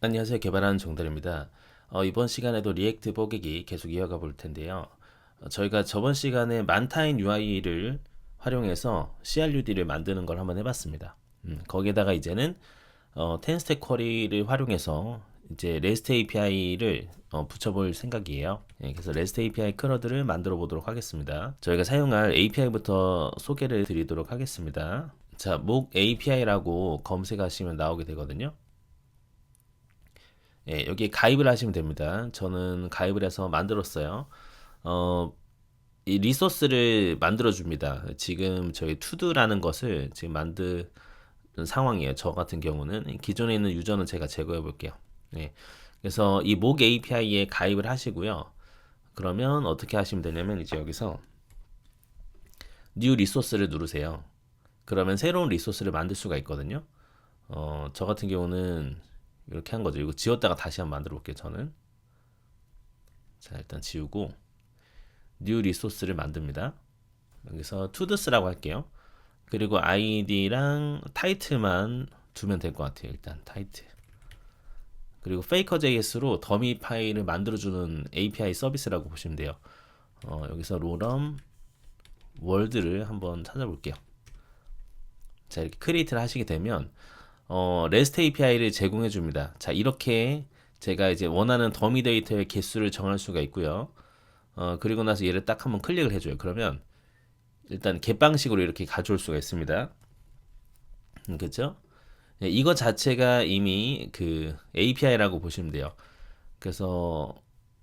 안녕하세요. 개발하는 정달입니다. 이번 시간에도 리액트 뽀개기 계속 이어가 볼 텐데요. 저희가 저번 시간에 만타인 UI를 활용해서 CRUD를 만드는 걸 한번 해봤습니다. 거기에다가 이제는 텐스택 쿼리를 활용해서 이제 REST API를 붙여볼 생각이에요. 그래서 REST API 클러드를 만들어 보도록 하겠습니다. 저희가 사용할 API부터 소개를 드리도록 하겠습니다. 자, 목 API라고 검색하시면 나오게 되거든요. 예, 여기 가입을 하시면 됩니다. 저는 가입을 해서 만들었어요. 어, 이 리소스를 만들어 줍니다. 지금 저희 투두라는 것을 지금 만든 상황이에요. 저 같은 경우는 기존에 있는 유저는 제가 제거해 볼게요. 예. 그래서 이 목 API에 가입을 하시고요. 그러면 어떻게 하시면 되냐면 이제 여기서 뉴 리소스를 누르세요. 그러면 새로운 리소스를 만들 수가 있거든요. 저 같은 경우는 이렇게 한 거죠. 이거 지웠다가 다시 한번 만들어 볼게요. 저는 자 일단 지우고 뉴 리소스를 만듭니다. 여기서 toDoS라고 할게요. 그리고 id랑 타이틀만 두면 될 것 같아요. 일단 타이틀. 그리고 faker.js로 더미 파일을 만들어주는 API 서비스라고 보시면 돼요. 여기서 로럼 월드를 한번 찾아볼게요. 자 이렇게 크리에이트를 하시게 되면 REST API를 제공해 줍니다. 자 이렇게 제가 이제 원하는 더미 데이터의 개수를 정할 수가 있고요. 그리고 나서 얘를 딱 한번 클릭을 해줘요. 그러면 일단 갯방식으로 이렇게 가져올 수가 있습니다. 그렇죠? 이거 자체가 이미 그 API라고 보시면 돼요. 그래서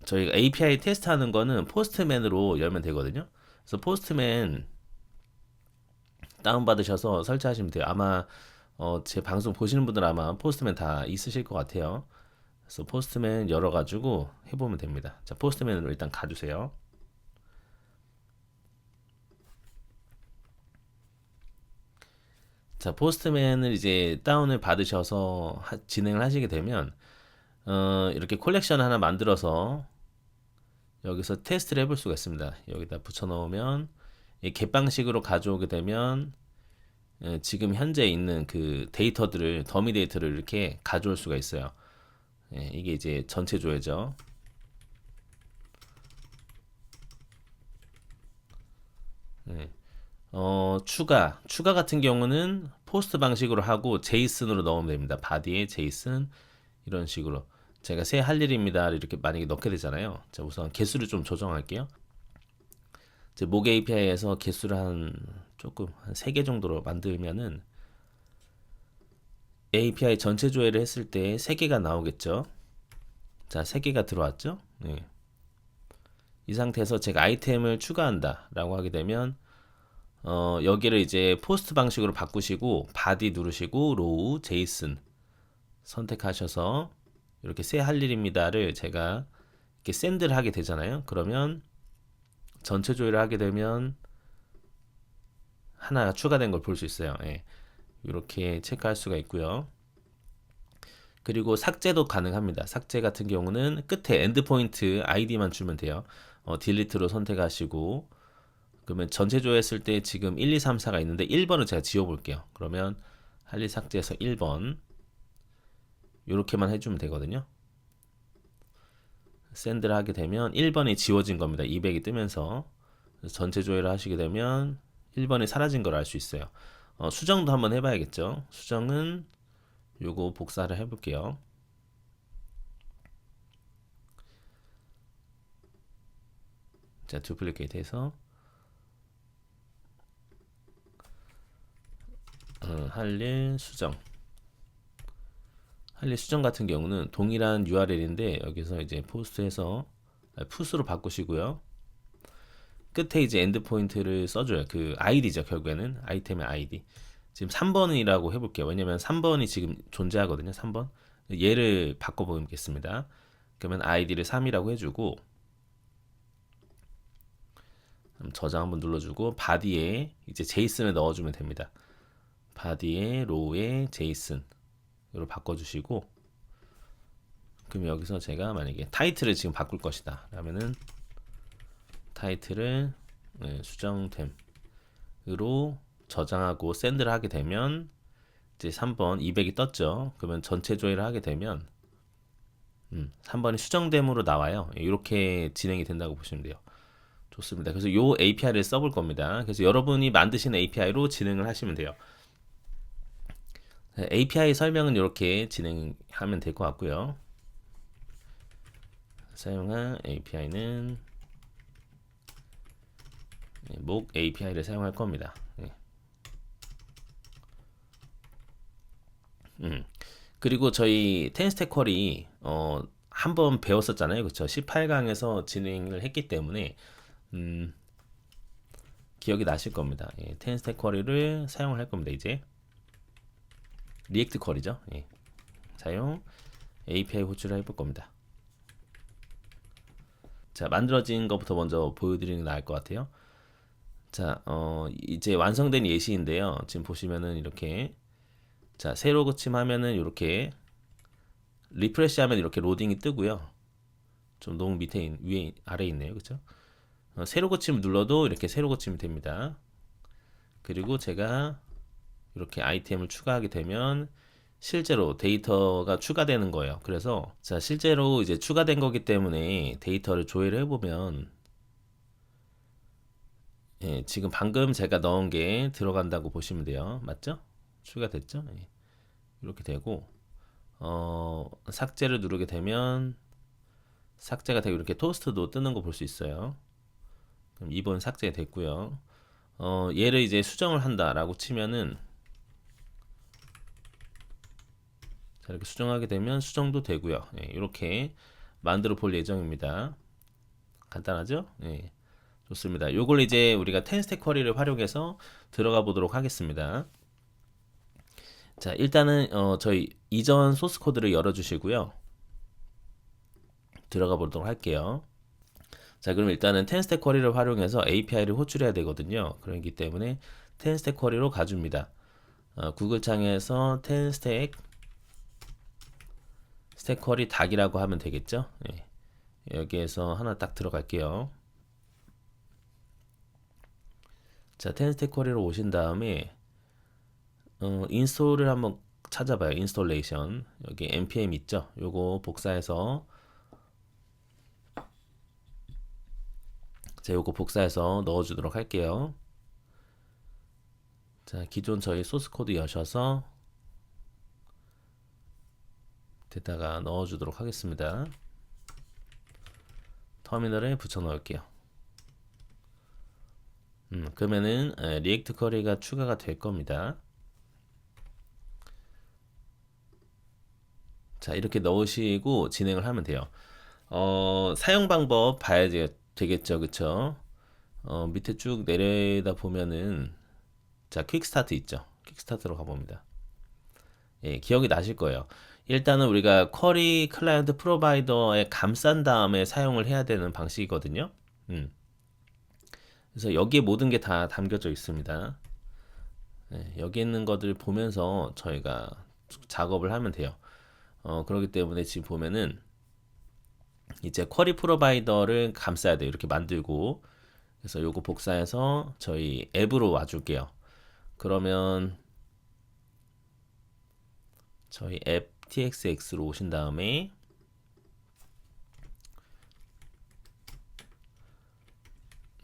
저희가 API 테스트하는 거는 포스트맨으로 열면 되거든요. 그래서 포스트맨 다운받으셔서 설치하시면 돼요. 아마 제 방송 보시는 분들 아마 포스트맨 다 있으실 것 같아요. 그래서 포스트맨 열어가지고 해보면 됩니다. 자, 포스트맨으로 일단 가주세요. 자, 포스트맨을 이제 다운을 받으셔서 진행을 하시게 되면 이렇게 콜렉션 하나 만들어서 여기서 테스트를 해볼 수가 있습니다. 여기다 붙여놓으면 이 갯방식으로 가져오게 되면 지금 현재 있는 그 데이터들을 더미 데이터를 이렇게 가져올 수가 있어요. 이게 이제 전체 조회죠. 네. 추가 같은 경우는 포스트 방식으로 하고 제이슨으로 넣으면 됩니다. 바디에 제이슨 이런 식으로 제가 새 할 일입니다 이렇게 만약에 넣게 되잖아요. 자 우선 개수를 좀 조정할게요. 이제 목 API에서 개수를 한 조금 한 3개 정도로 만들면은 API 전체 조회를 했을 때 3개가 나오겠죠. 자 3개가 들어왔죠. 네. 이 상태에서 제가 아이템을 추가한다 라고 하게 되면 여기를 이제 포스트 방식으로 바꾸시고 바디 누르시고 로우 제이슨 선택하셔서 이렇게 새 할 일입니다를 제가 이렇게 샌드를 하게 되잖아요. 그러면 전체 조회를 하게 되면 하나가 추가된 걸 볼 수 있어요. 예. 이렇게 체크할 수가 있고요. 그리고 삭제도 가능합니다. 삭제 같은 경우는 끝에 엔드포인트 아이디만 주면 돼요. 딜리트로 선택하시고 그러면 전체 조회했을 때 지금 1, 2, 3, 4가 있는데 1번을 제가 지워볼게요. 그러면 할 일 삭제해서 1번 이렇게만 해주면 되거든요. 샌드를 하게 되면 1번이 지워진 겁니다. 200이 뜨면서 전체 조회를 하시게 되면 1번이 사라진 걸 알 수 있어요. 수정도 한번 해봐야겠죠. 수정은 요거 복사를 해볼게요. 자, 두플리케이트 해서 할 일 수정. 할 일 수정 같은 경우는 동일한 URL인데 여기서 이제 포스트해서 풋으로 바꾸시고요. 끝에 이제 엔드포인트를 써줘요. 그 아이디죠. 결국에는 아이템의 아이디. 지금 3번이라고 해볼게요. 왜냐면 3번이 지금 존재하거든요. 3번. 얘를 바꿔보겠습니다. 그러면 아이디를 3이라고 해주고 저장 한번 눌러주고 바디에 이제 제이슨을 넣어주면 됩니다. 바디에 로우에 제이슨 이걸 바꿔주시고 그럼 여기서 제가 만약에 타이틀을 지금 바꿀 것이다 라면은 타이틀을 수정됨으로 저장하고 샌드를 하게 되면 이제 3번 200이 떴죠. 그러면 전체 조회를 하게 되면 3번이 수정됨으로 나와요. 이렇게 진행이 된다고 보시면 돼요. 좋습니다. 그래서 요 API를 써볼 겁니다. 그래서 여러분이 만드신 API로 진행을 하시면 돼요. API 설명은 이렇게 진행하면 될 것 같고요. 사용할 API는 목 API를 사용할 겁니다. 그리고 저희 텐스택 쿼리 한번 배웠었잖아요. 그렇죠? 18강에서 진행을 했기 때문에 기억이 나실 겁니다. 텐스택 쿼리를 사용을 할 겁니다. 이제 리액트 쿼리죠. 사용 API 호출을 해볼 겁니다. 자, 만들어진 것부터 먼저 보여드리는 게 나을 것 같아요. 자, 이제 완성된 예시인데요. 지금 보시면은 이렇게, 자, 새로 고침하면은 이렇게 리프레시하면 이렇게 로딩이 뜨고요. 좀 너무 밑에 위에 아래에 있네요. 그렇죠? 새로 고침 눌러도 이렇게 새로 고침이 됩니다. 그리고 제가 이렇게 아이템을 추가하게 되면 실제로 데이터가 추가되는 거예요. 그래서 자, 실제로 이제 추가된 거기 때문에 데이터를 조회를 해보면 지금 방금 제가 넣은 게 들어간다고 보시면 돼요. 맞죠? 추가됐죠? 이렇게 되고 삭제를 누르게 되면 삭제가 되고 이렇게 토스트도 뜨는 거 볼 수 있어요. 그럼 2번 삭제됐고요. 얘를 이제 수정을 한다라고 치면은 자, 이렇게 수정하게 되면 수정도 되고요. 이렇게 만들어 볼 예정입니다. 간단하죠? 좋습니다. 요걸 이제 우리가 텐스택 쿼리를 활용해서 들어가 보도록 하겠습니다. 자, 일단은 저희 이전 소스 코드를 열어 주시고요. 들어가 보도록 할게요. 자, 그럼 일단은 텐스택 쿼리를 활용해서 API를 호출해야 되거든요. 그렇기 때문에 텐스택 쿼리로 가줍니다. 구글 창에서 텐스택 스택 쿼리 닥이라고 하면 되겠죠. 여기에서 하나 딱 들어갈게요. 자, 텐스택 쿼리로 오신 다음에 인스톨을 한번 찾아봐요. 인스톨레이션. 여기 npm 있죠. 요거 복사해서 자, 요거 복사해서 넣어주도록 할게요. 자, 기존 저희 소스 코드 여셔서 데다가 넣어주도록 하겠습니다. 터미널에 붙여 넣을게요. 그러면은 리액트 쿼리가 추가가 될 겁니다. 자, 이렇게 넣으시고 진행을 하면 돼요. 사용 방법 봐야 되겠죠, 그쵸? 밑에 쭉 내려다 보면은 자, 퀵 스타트 있죠. 퀵 스타트로 가봅니다. 기억이 나실 거예요. 일단은 우리가 쿼리 클라이언트 프로바이더에 감싼 다음에 사용을 해야 되는 방식이거든요. 그래서 여기에 모든 게 다 담겨져 있습니다. 여기 있는 것들 보면서 저희가 작업을 하면 돼요. 그렇기 때문에 지금 보면은 이제 쿼리 프로바이더를 감싸야 돼요. 이렇게 만들고 그래서 요거 복사해서 저희 앱으로 와줄게요. 그러면 저희 앱 txx로 오신 다음에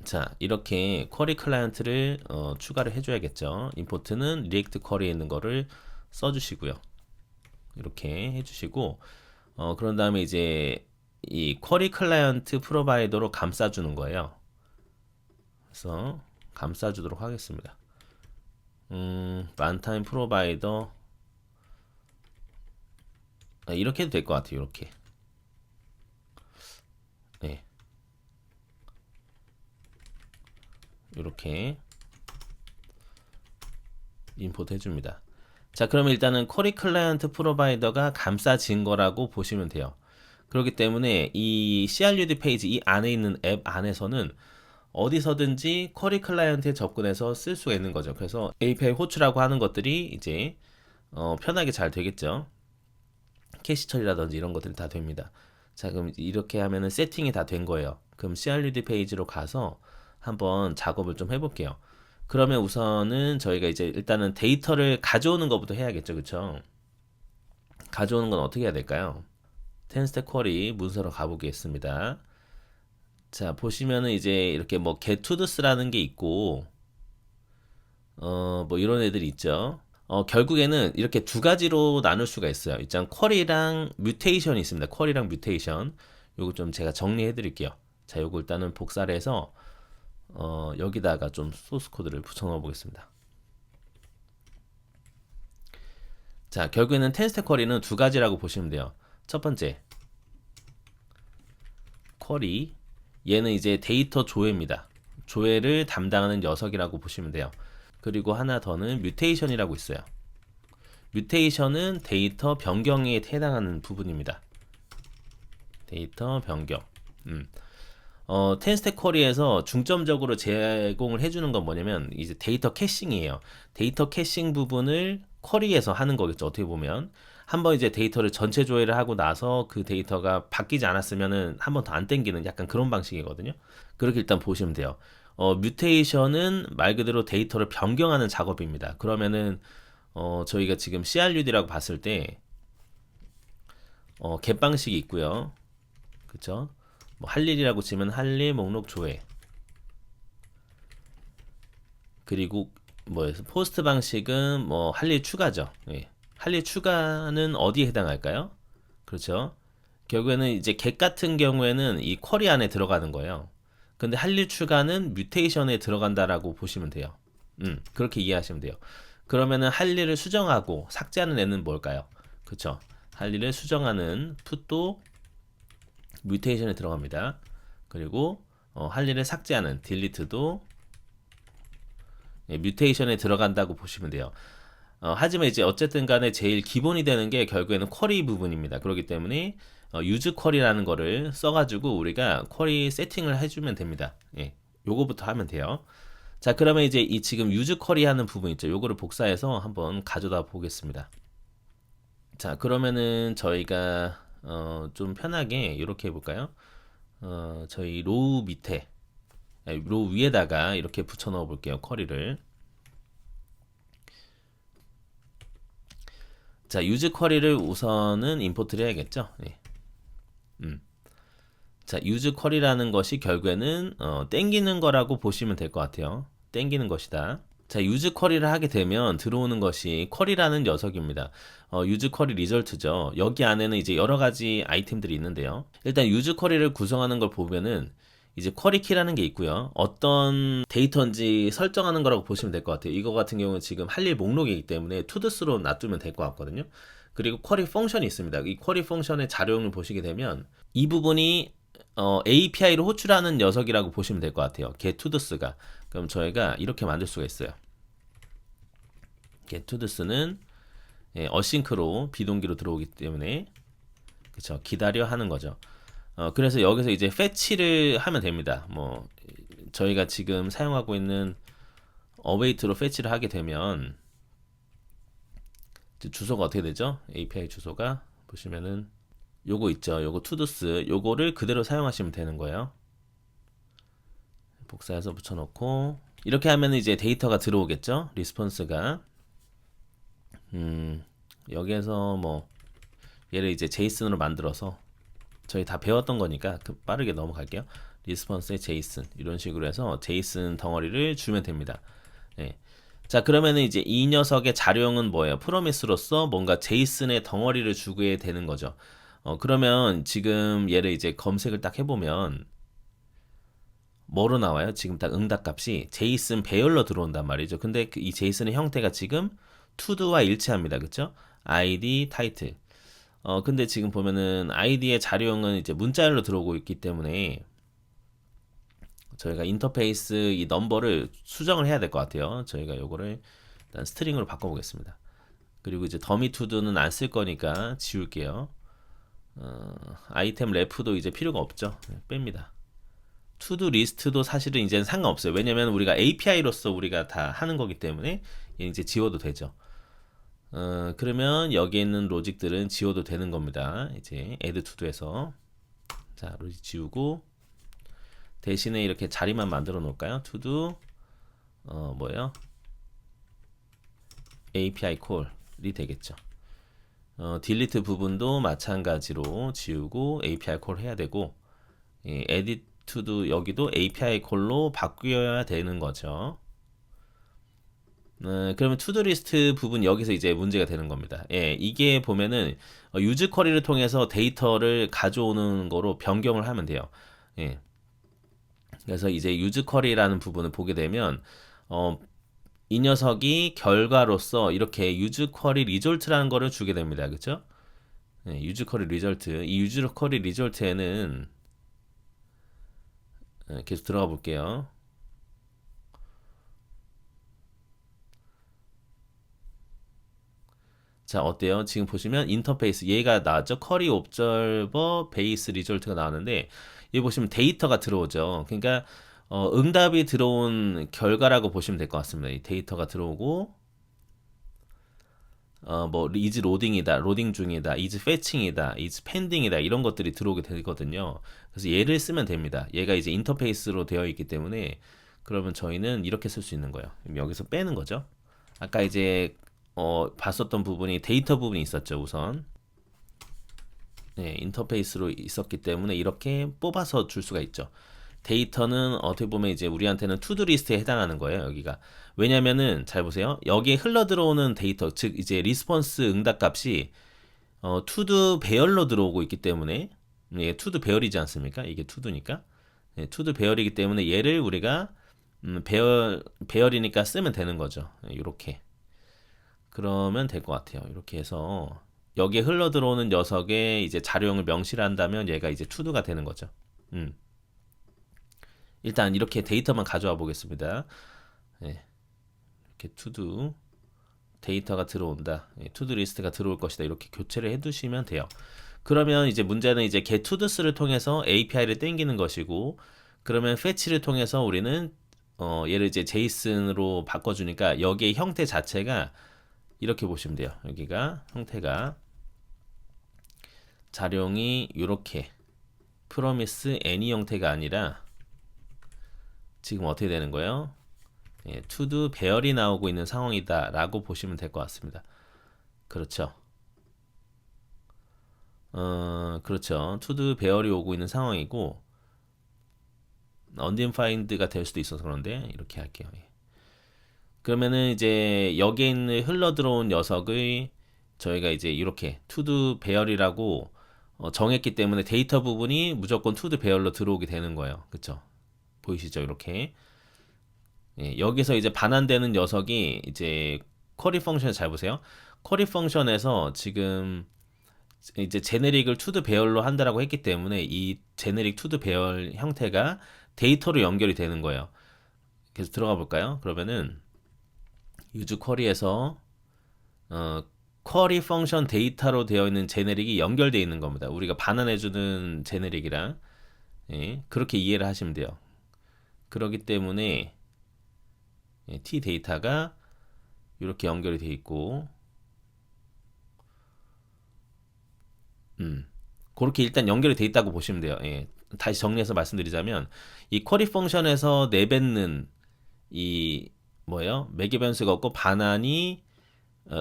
자, 이렇게 쿼리 클라이언트를 추가를 해줘야겠죠. 임포트는 리액트 쿼리에 있는 거를 써주시고요. 이렇게 해주시고 그런 다음에 이제 이 쿼리 클라이언트 프로바이더로 감싸주는 거예요. 그래서 감싸주도록 하겠습니다. 런타임 프로바이더 이렇게 해도 될 것 같아요. 이렇게 이렇게 임포트 해줍니다. 자, 그러면 일단은 쿼리 클라이언트 프로바이더가 감싸진 거라고 보시면 돼요. 그렇기 때문에 이 CRUD 페이지 이 안에 있는 앱 안에서는 어디서든지 쿼리 클라이언트에 접근해서 쓸 수가 있는 거죠. 그래서 API 호출하고 하는 것들이 이제 편하게 잘 되겠죠. 캐시 처리라든지 이런 것들이 다 됩니다. 자, 그럼 이렇게 하면은 세팅이 다 된 거예요. 그럼 CRUD 페이지로 가서 한번 작업을 좀 해볼게요. 그러면 우선은 저희가 이제 일단은 데이터를 가져오는 것부터 해야겠죠. 그쵸? 가져오는 건 어떻게 해야 될까요? 텐스택 쿼리 문서로 가보겠습니다. 자, 보시면은 이제 이렇게 뭐 getToDos라는 게 있고 뭐 이런 애들이 있죠. 결국에는 이렇게 두 가지로 나눌 수가 있어요. 일단 쿼리랑 뮤테이션이 있습니다. 쿼리랑 뮤테이션. 요거 좀 제가 정리해 드릴게요. 자, 요거 일단은 복사를 해서 여기다가 좀 소스 코드를 붙여 넣어 보겠습니다. 자, 결국에는 텐스택 쿼리는 두 가지라고 보시면 돼요. 첫 번째, 쿼리. 얘는 이제 데이터 조회입니다. 조회를 담당하는 녀석이라고 보시면 돼요. 그리고 하나 더는 뮤테이션이라고 있어요. 뮤테이션은 데이터 변경에 해당하는 부분입니다. 데이터 변경. 텐스택 쿼리에서 중점적으로 제공을 해주는 건 뭐냐면 이제 데이터 캐싱이에요. 데이터 캐싱 부분을 쿼리에서 하는 거겠죠. 어떻게 보면 한번 이제 데이터를 전체 조회를 하고 나서 그 데이터가 바뀌지 않았으면은 한 번 더 안 땡기는 약간 그런 방식이거든요. 그렇게 일단 보시면 돼요. 뮤테이션은 말 그대로 데이터를 변경하는 작업입니다. 그러면은 저희가 지금 CRUD라고 봤을 때 get 방식이 있고요. 그쵸? 뭐 할 일이라고 치면 할 일 목록 조회. 그리고 뭐 포스트 방식은 뭐 할 일 추가죠. 예. 할 일 추가는 어디에 해당할까요? 그렇죠. 결국에는 이제 get 같은 경우에는 이 쿼리 안에 들어가는 거예요. 근데 할 일 추가는 뮤테이션에 들어간다라고 보시면 돼요. 그렇게 이해하시면 돼요. 그러면은 할 일을 수정하고 삭제하는 애는 뭘까요? 그쵸. 할 일을 수정하는 풋도 뮤테이션에 들어갑니다. 그리고 할 일을 삭제하는 딜리트도 뮤테이션에 들어간다고 보시면 돼요. 하지만 이제 어쨌든 간에 제일 기본이 되는 게 결국에는 쿼리 부분입니다. 그렇기 때문에 유즈 쿼리라는 거를 써가지고 우리가 쿼리 세팅을 해주면 됩니다. 예, 요거부터 하면 돼요. 자, 그러면 이제 이 지금 유즈 쿼리 하는 부분 있죠. 요거를 복사해서 한번 가져다 보겠습니다. 자, 그러면은 저희가 좀 편하게 이렇게 해볼까요? 저희 로우 밑에, 로우 위에다가 이렇게 붙여 넣어 볼게요. 쿼리를. 자, 유즈 쿼리를 우선은 임포트를 해야겠죠. 예. 자, 유즈 쿼리라는 것이 결국에는 땡기는 거라고 보시면 될 것 같아요. 땡기는 것이다. 자, 유즈 쿼리를 하게 되면 들어오는 것이 쿼리라는 녀석입니다. 유즈 쿼리 리절트죠. 여기 안에는 이제 여러 가지 아이템들이 있는데요. 일단 유즈 쿼리를 구성하는 걸 보면은 이제 쿼리 키라는 게 있고요. 어떤 데이터인지 설정하는 거라고 보시면 될 것 같아요. 이거 같은 경우는 지금 할 일 목록이기 때문에 투두스로 놔두면 될 것 같거든요. 그리고 쿼리 펑션이 있습니다. 이 쿼리 펑션의 자료를 보시게 되면 이 부분이 API로 호출하는 녀석이라고 보시면 될 것 같아요. getToDos가. 그럼 저희가 이렇게 만들 수가 있어요. getToDos는 어싱크로 비동기로 들어오기 때문에 그쵸, 기다려 하는 거죠. 그래서 여기서 이제 fetch를 하면 됩니다. 뭐 저희가 지금 사용하고 있는 await로 fetch를 하게 되면 주소가 어떻게 되죠? API 주소가 보시면은 요거 있죠. 요거 todos 요거를 그대로 사용하시면 되는 거예요. 복사해서 붙여놓고 이렇게 하면 이제 데이터가 들어오겠죠. 리스폰스가 여기에서 뭐 얘를 이제 제이슨으로 만들어서 저희 다 배웠던 거니까 빠르게 넘어갈게요. 리스폰스에 제이슨 이런 식으로 해서 제이슨 덩어리를 주면 됩니다. 네. 자, 그러면은 이제 이 녀석의 자료형은 뭐예요? 프로미스로서 뭔가 제이슨의 덩어리를 주게 되는 거죠. 그러면 지금 얘를 이제 검색을 딱 해보면 뭐로 나와요? 지금 딱 응답 값이 제이슨 배열로 들어온단 말이죠. 근데 이 제이슨의 형태가 지금 to도와 일치합니다. 그쵸? id, 타이틀. 근데 지금 보면은 id의 자료형은 이제 문자열로 들어오고 있기 때문에 저희가 인터페이스 이 넘버를 수정을 해야 될 것 같아요. 저희가 요거를 일단 스트링으로 바꿔보겠습니다. 그리고 이제 더미 투두는 안 쓸 거니까 지울게요. 아이템 레프도 이제 필요가 없죠. 뺍니다. 투두 리스트도 사실은 이제는 상관없어요. 왜냐면 우리가 API로서 우리가 다 하는 거기 때문에 이제 지워도 되죠. 그러면 여기에 있는 로직들은 지워도 되는 겁니다. 이제 add to도에서 자 로직 지우고 대신에 이렇게 자리만 만들어 놓을까요? to 뭐예요? API 콜이 되겠죠. 딜리트 부분도 마찬가지로 지우고 API 콜 해야 되고, edit to도 여기도 API 콜로 바뀌어야 되는 거죠. 그러면 투두 리스트 부분 여기서 이제 문제가 되는 겁니다. 예, 이게 보면은 유즈 쿼리를 통해서 데이터를 가져오는 거로 변경을 하면 돼요. 예. 그래서 이제 유즈 쿼리라는 부분을 보게 되면 이 녀석이 결과로서 이렇게 유즈 쿼리 리졸트라는 거를 주게 됩니다. 그렇죠? 예, 유즈 쿼리 리졸트. 이 유즈 쿼리 리졸트에는 계속 들어가 볼게요. 자, 어때요? 지금 보시면 인터페이스 얘가 나왔죠? 쿼리 옵저버 베이스 리졸트가 나왔는데 여기 보시면 데이터가 들어오죠. 그러니까 응답이 들어온 결과라고 보시면 될 것 같습니다. 이 데이터가 들어오고 뭐 is 로딩이다, 로딩 중이다, is fetching이다, is pending이다 이런 것들이 들어오게 되거든요. 그래서 얘를 쓰면 됩니다. 얘가 이제 인터페이스로 되어 있기 때문에 그러면 저희는 이렇게 쓸 수 있는 거예요. 여기서 빼는 거죠. 아까 이제 봤었던 부분이 데이터 부분이 있었죠, 우선. 네, 인터페이스로 있었기 때문에 이렇게 뽑아서 줄 수가 있죠. 데이터는 어떻게 보면 이제 우리한테는 투두 리스트에 해당하는 거예요, 여기가. 왜냐면은 잘 보세요. 여기에 흘러 들어오는 데이터, 즉 이제 리스폰스 응답 값이 투두 배열로 들어오고 있기 때문에 이게 투두 배열이지 않습니까? 이게 투두니까. 네, 투두 배열이기 때문에 얘를 우리가 배열이니까 쓰면 되는 거죠. 이렇게. 그러면 될 것 같아요. 이렇게 해서 여기에 흘러 들어오는 녀석의 이제 자료형을 명시를 한다면 얘가 이제 투두가 되는 거죠. 일단 이렇게 데이터만 가져와 보겠습니다. 네, 이렇게 투두 데이터가 들어온다. 투두 리스트가 들어올 것이다. 이렇게 교체를 해두시면 돼요. 그러면 이제 문제는 이제 get toDo스를 통해서 API를 땡기는 것이고, 그러면 fetch를 통해서 우리는 얘를 이제 JSON으로 바꿔주니까 여기의 형태 자체가 이렇게 보시면 돼요. 여기가 형태가 자료형이 이렇게 promise any 형태가 아니라 지금 어떻게 되는 거예요? 예, to-do 배열이 나오고 있는 상황이다 라고 보시면 될 것 같습니다. 그렇죠. 그렇죠. to-do 배열이 오고 있는 상황이고 undefined가 될 수도 있어서 그런데 이렇게 할게요. 예. 그러면은 이제 여기에 있는 흘러 들어온 녀석의 저희가 이제 이렇게 to-do 배열이라고 정했기 때문에 데이터 부분이 무조건 to-do 배열로 들어오게 되는 거예요. 그렇죠? 보이시죠? 이렇게. 예, 여기서 이제 반환되는 녀석이 이제 쿼리 펑션을 잘 보세요. 쿼리 펑션에서 지금 이제 제네릭을 투드 배열로 한다라고 했기 때문에 이 제네릭 투드 배열 형태가 데이터로 연결이 되는 거예요. 그래서 들어가 볼까요? 그러면은 유즈 쿼리에서 쿼리 펑션 데이터로 되어 있는 제네릭이 연결되어 있는 겁니다. 우리가 반환해주는 제네릭이랑 예, 그렇게 이해를 하시면 돼요. 그렇기 때문에 t 데이터가 이렇게 연결이 되어 있고 그렇게 일단 연결이 되어 있다고 보시면 돼요. 예. 다시 정리해서 말씀드리자면 이 쿼리 펑션에서 내뱉는 이 뭐예요? 매개 변수가 없고 반환이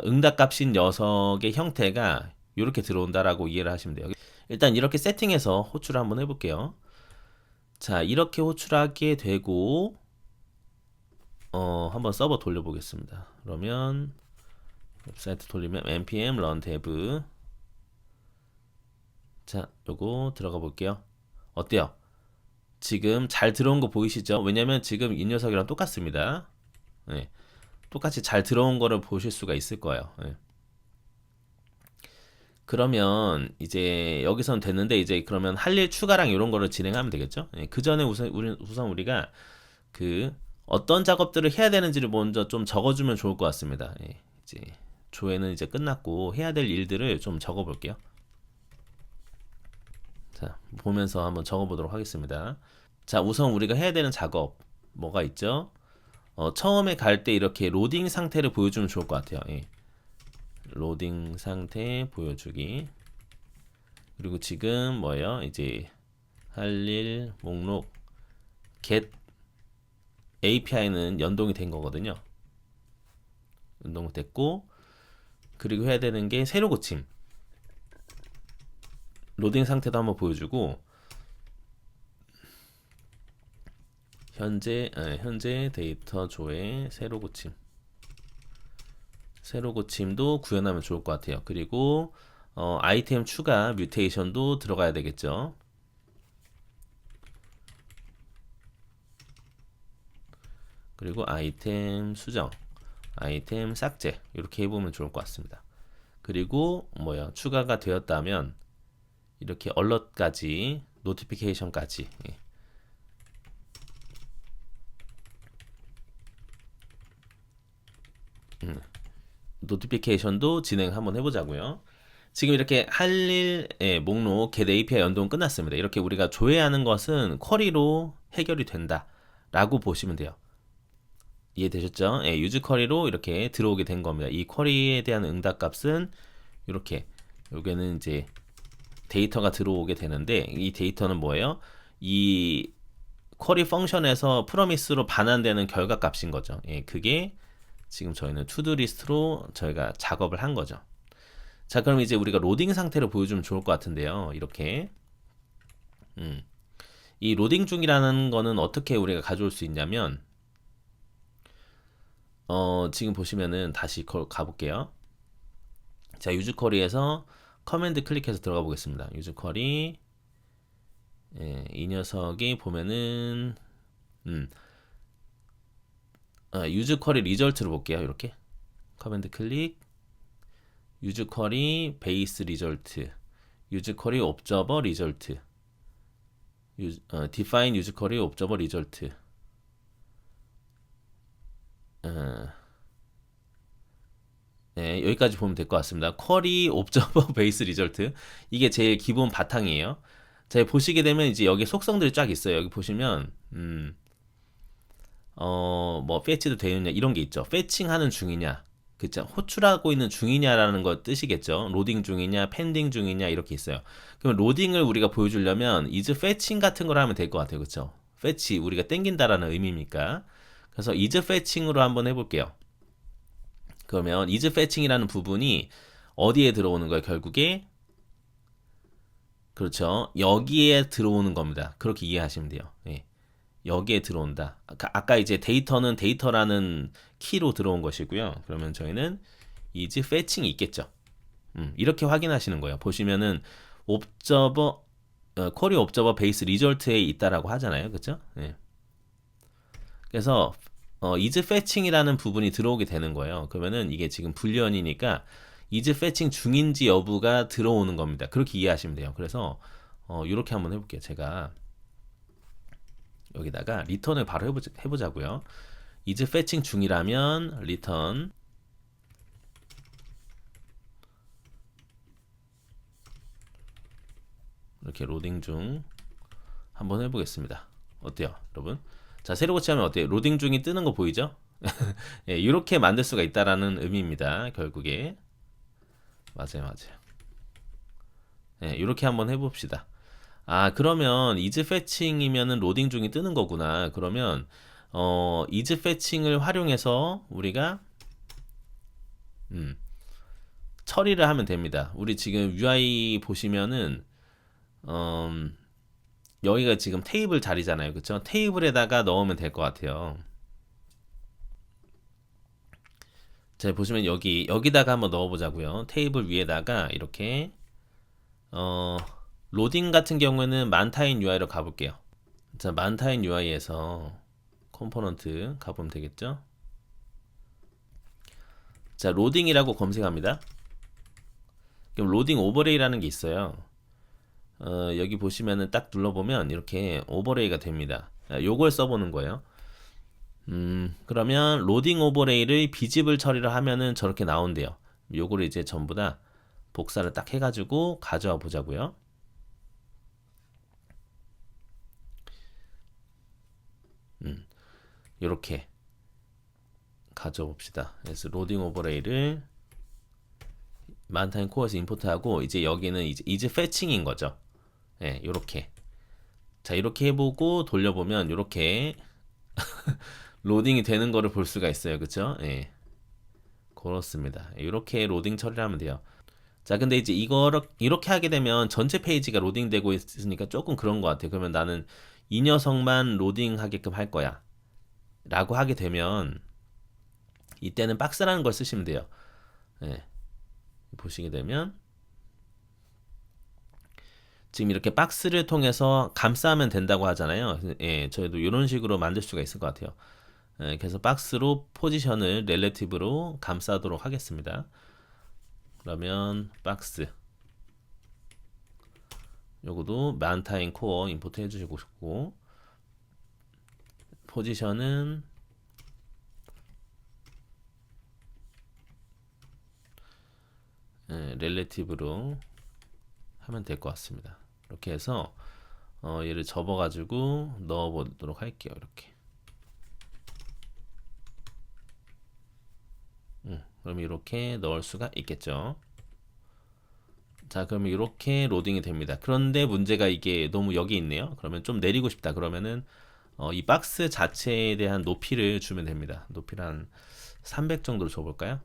응답 값인 녀석의 형태가 이렇게 들어온다라고 이해를 하시면 돼요. 일단 이렇게 세팅해서 호출을 한번 해볼게요. 자, 이렇게 호출하게 되고 한번 서버 돌려보겠습니다. 그러면 웹사이트 돌리면 npm run dev 자, 요거 들어가 볼게요. 어때요? 지금 잘 들어온 거 보이시죠? 왜냐면 지금 이 녀석이랑 똑같습니다. 네. 똑같이 잘 들어온 거를 보실 수가 있을 거예요. 네. 그러면 이제 여기서는 됐는데 이제 그러면 할 일 추가랑 이런 거를 진행하면 되겠죠? 네. 그 전에 우선 우리가 그 어떤 작업들을 해야 되는지를 먼저 좀 적어주면 좋을 것 같습니다. 예, 이제 조회는 이제 끝났고 해야 될 일들을 좀 적어볼게요. 자, 보면서 한번 적어보도록 하겠습니다. 자, 우선 우리가 해야 되는 작업 뭐가 있죠? 처음에 갈 때 이렇게 로딩 상태를 보여주면 좋을 것 같아요. 예. 로딩 상태 보여주기. 그리고 지금 뭐예요? 이제 할 일 목록 get API는 연동이 된 거거든요. 연동됐고 그리고 해야 되는 게 새로 고침. 로딩 상태도 한번 보여주고 현재 데이터 조회 새로 고침도 구현하면 좋을 것 같아요. 그리고 아이템 추가 뮤테이션도 들어가야 되겠죠. 그리고 아이템 수정, 아이템 삭제 이렇게 해보면 좋을 것 같습니다. 그리고 추가가 되었다면 이렇게 얼럿까지 노티피케이션까지 노티피케이션도 진행 한번 해보자고요. 지금 이렇게 할 일 목록 get API 연동 끝났습니다. 이렇게 우리가 조회하는 것은 쿼리로 해결이 된다라고 보시면 돼요. 이해되셨죠? 유즈 쿼리로 이렇게 들어오게 된 겁니다. 이 쿼리에 대한 응답값은 이렇게 여기는 이제 데이터가 들어오게 되는데 이 데이터는 뭐예요? 이 쿼리 펑션에서 프로미스로 반환되는 결과값인 거죠. 그게 지금 저희는 투두 리스트로 저희가 작업을 한 거죠. 자, 그럼 이제 우리가 로딩 상태를 보여주면 좋을 것 같은데요. 이렇게 이 로딩 중이라는 거는 어떻게 우리가 가져올 수 있냐면 지금 보시면은 다시 가볼게요. 자, 유즈 쿼리에서 커맨드 클릭해서 들어가 보겠습니다. 유즈 쿼리 이 녀석이 보면은 유즈 쿼리 리절트를 볼게요. 이렇게 커맨드 클릭 유즈 쿼리 베이스 리절트 유즈 쿼리 옵저버 리절트 define 유즈 쿼리 옵저버 리절트 여기까지 보면 될 것 같습니다. 쿼리 옵저버 베이스 리절트 이게 제일 기본 바탕이에요. 자, 보시게 되면 이제 여기 속성들이 쫙 있어요. 여기 보시면 뭐 패치도 되느냐 이런 게 있죠. 패칭하는 중이냐, 그쵸? 호출하고 있는 중이냐라는 거 뜻이겠죠. 로딩 중이냐, 펜딩 중이냐 이렇게 있어요. 그럼 로딩을 우리가 보여주려면 is fetching 같은 걸 하면 될 것 같아요, 그쵸? fetch 우리가 땡긴다라는 의미니까. 그래서 is fetching으로 한번 해볼게요. 그러면 is fetching이라는 부분이 어디에 들어오는 거예요? 결국에 그렇죠. 여기에 들어오는 겁니다. 그렇게 이해하시면 돼요. 여기에 들어온다. 아까 이제 데이터는 데이터라는 키로 들어온 것이고요. 그러면 저희는 is fetching이 있겠죠. 이렇게 확인하시는 거예요. 보시면은 옵저버 쿼리 옵저버 베이스 리절트에 있다라고 하잖아요. 그렇죠? 그래서 is fetching이라는 부분이 들어오게 되는 거예요. 그러면은 이게 지금 불리언이니까 is fetching 중인지 여부가 들어오는 겁니다. 그렇게 이해하시면 돼요. 그래서 이렇게 한번 해볼게요. 제가 여기다가 리턴을 바로 해보자고요. is fetching 중이라면 return 이렇게 로딩 중 한번 해보겠습니다. 어때요, 여러분? 자, 새로 고치하면 어때요? 로딩 중이 뜨는 거 보이죠? 이렇게 만들 수가 있다라는 의미입니다. 결국에 맞아요. 이렇게 한번 해봅시다. 그러면 is fetching이면은 로딩 중이 뜨는 거구나. 그러면 is fetching을 활용해서 우리가 처리를 하면 됩니다. 우리 지금 UI 보시면은 여기가 지금 테이블 자리잖아요. 그쵸? 테이블에다가 넣으면 될 것 같아요. 자, 보시면 여기다가 한번 넣어보자고요. 테이블 위에다가 이렇게 로딩 같은 경우에는 만타인 UI로 가볼게요. 자, 만타인 UI에서 컴포넌트 가보면 되겠죠? 자, 로딩이라고 검색합니다. 그럼 로딩 오버레이라는 게 있어요. 여기 보시면은 딱 눌러보면 이렇게 오버레이가 됩니다. 요걸 써보는 거예요. 그러면 로딩 오버레이를 비집을 처리를 하면은 저렇게 나온대요. 요거를 이제 전부 다 복사를 딱 해가지고 가져와 보자고요. 이렇게 가져와 봅시다. 그래서 로딩 오버레이를 만타임 코어에서 임포트하고 이제 여기는 이제 is fetching인 거죠. 요렇게. 자, 이렇게 해보고 돌려보면 요렇게 로딩이 되는 거를 볼 수가 있어요. 그쵸? 그렇습니다. 이렇게 로딩 처리를 하면 돼요. 자, 근데 이제 이렇게 하게 되면 전체 페이지가 로딩되고 있으니까 조금 그런 것 같아요. 그러면 나는 이 녀석만 로딩하게끔 할 거야. 라고 하게 되면 이때는 박스라는 걸 쓰시면 돼요. 예, 보시게 되면 지금 이렇게 박스를 통해서 감싸면 된다고 하잖아요. 예, 저희도 이런 식으로 만들 수가 있을 것 같아요. 예, 그래서 박스로 포지션을 렐레티브로 감싸도록 하겠습니다. 그러면 박스 요거도 만타인 코어 임포트 해주시고 싶고 포지션은 렐레티브로 하면 될 것 같습니다. 이렇게 해서 얘를 접어가지고 넣어보도록 할게요. 이렇게. 그럼 이렇게 넣을 수가 있겠죠. 자, 그러면 이렇게 로딩이 됩니다. 그런데 문제가 이게 너무 여기 있네요. 그러면 좀 내리고 싶다. 그러면은 이 박스 자체에 대한 높이를 주면 됩니다. 높이를 한 300 정도로 줘볼까요?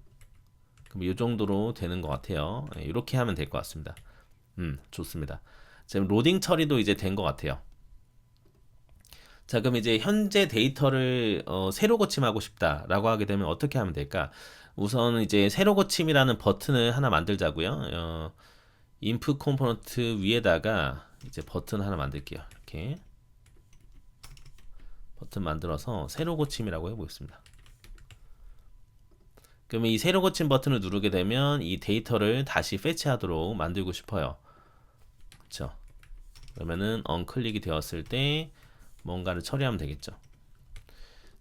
그럼 이 정도로 되는 것 같아요. 이렇게 하면 될 것 같습니다. 좋습니다. 지금 로딩 처리도 이제 된 것 같아요. 자, 그럼 이제 현재 데이터를 새로 고침하고 싶다라고 하게 되면 어떻게 하면 될까? 우선 이제 새로 고침이라는 버튼을 하나 만들자고요. 인풋 컴포넌트 위에다가 이제 버튼 하나 만들게요. 이렇게 버튼 만들어서 새로 고침이라고 해보겠습니다. 그러면 이 새로 고침 버튼을 누르게 되면 이 데이터를 다시 패치하도록 만들고 싶어요. 그렇죠? 그러면은 언클릭이 되었을 때 뭔가를 처리하면 되겠죠.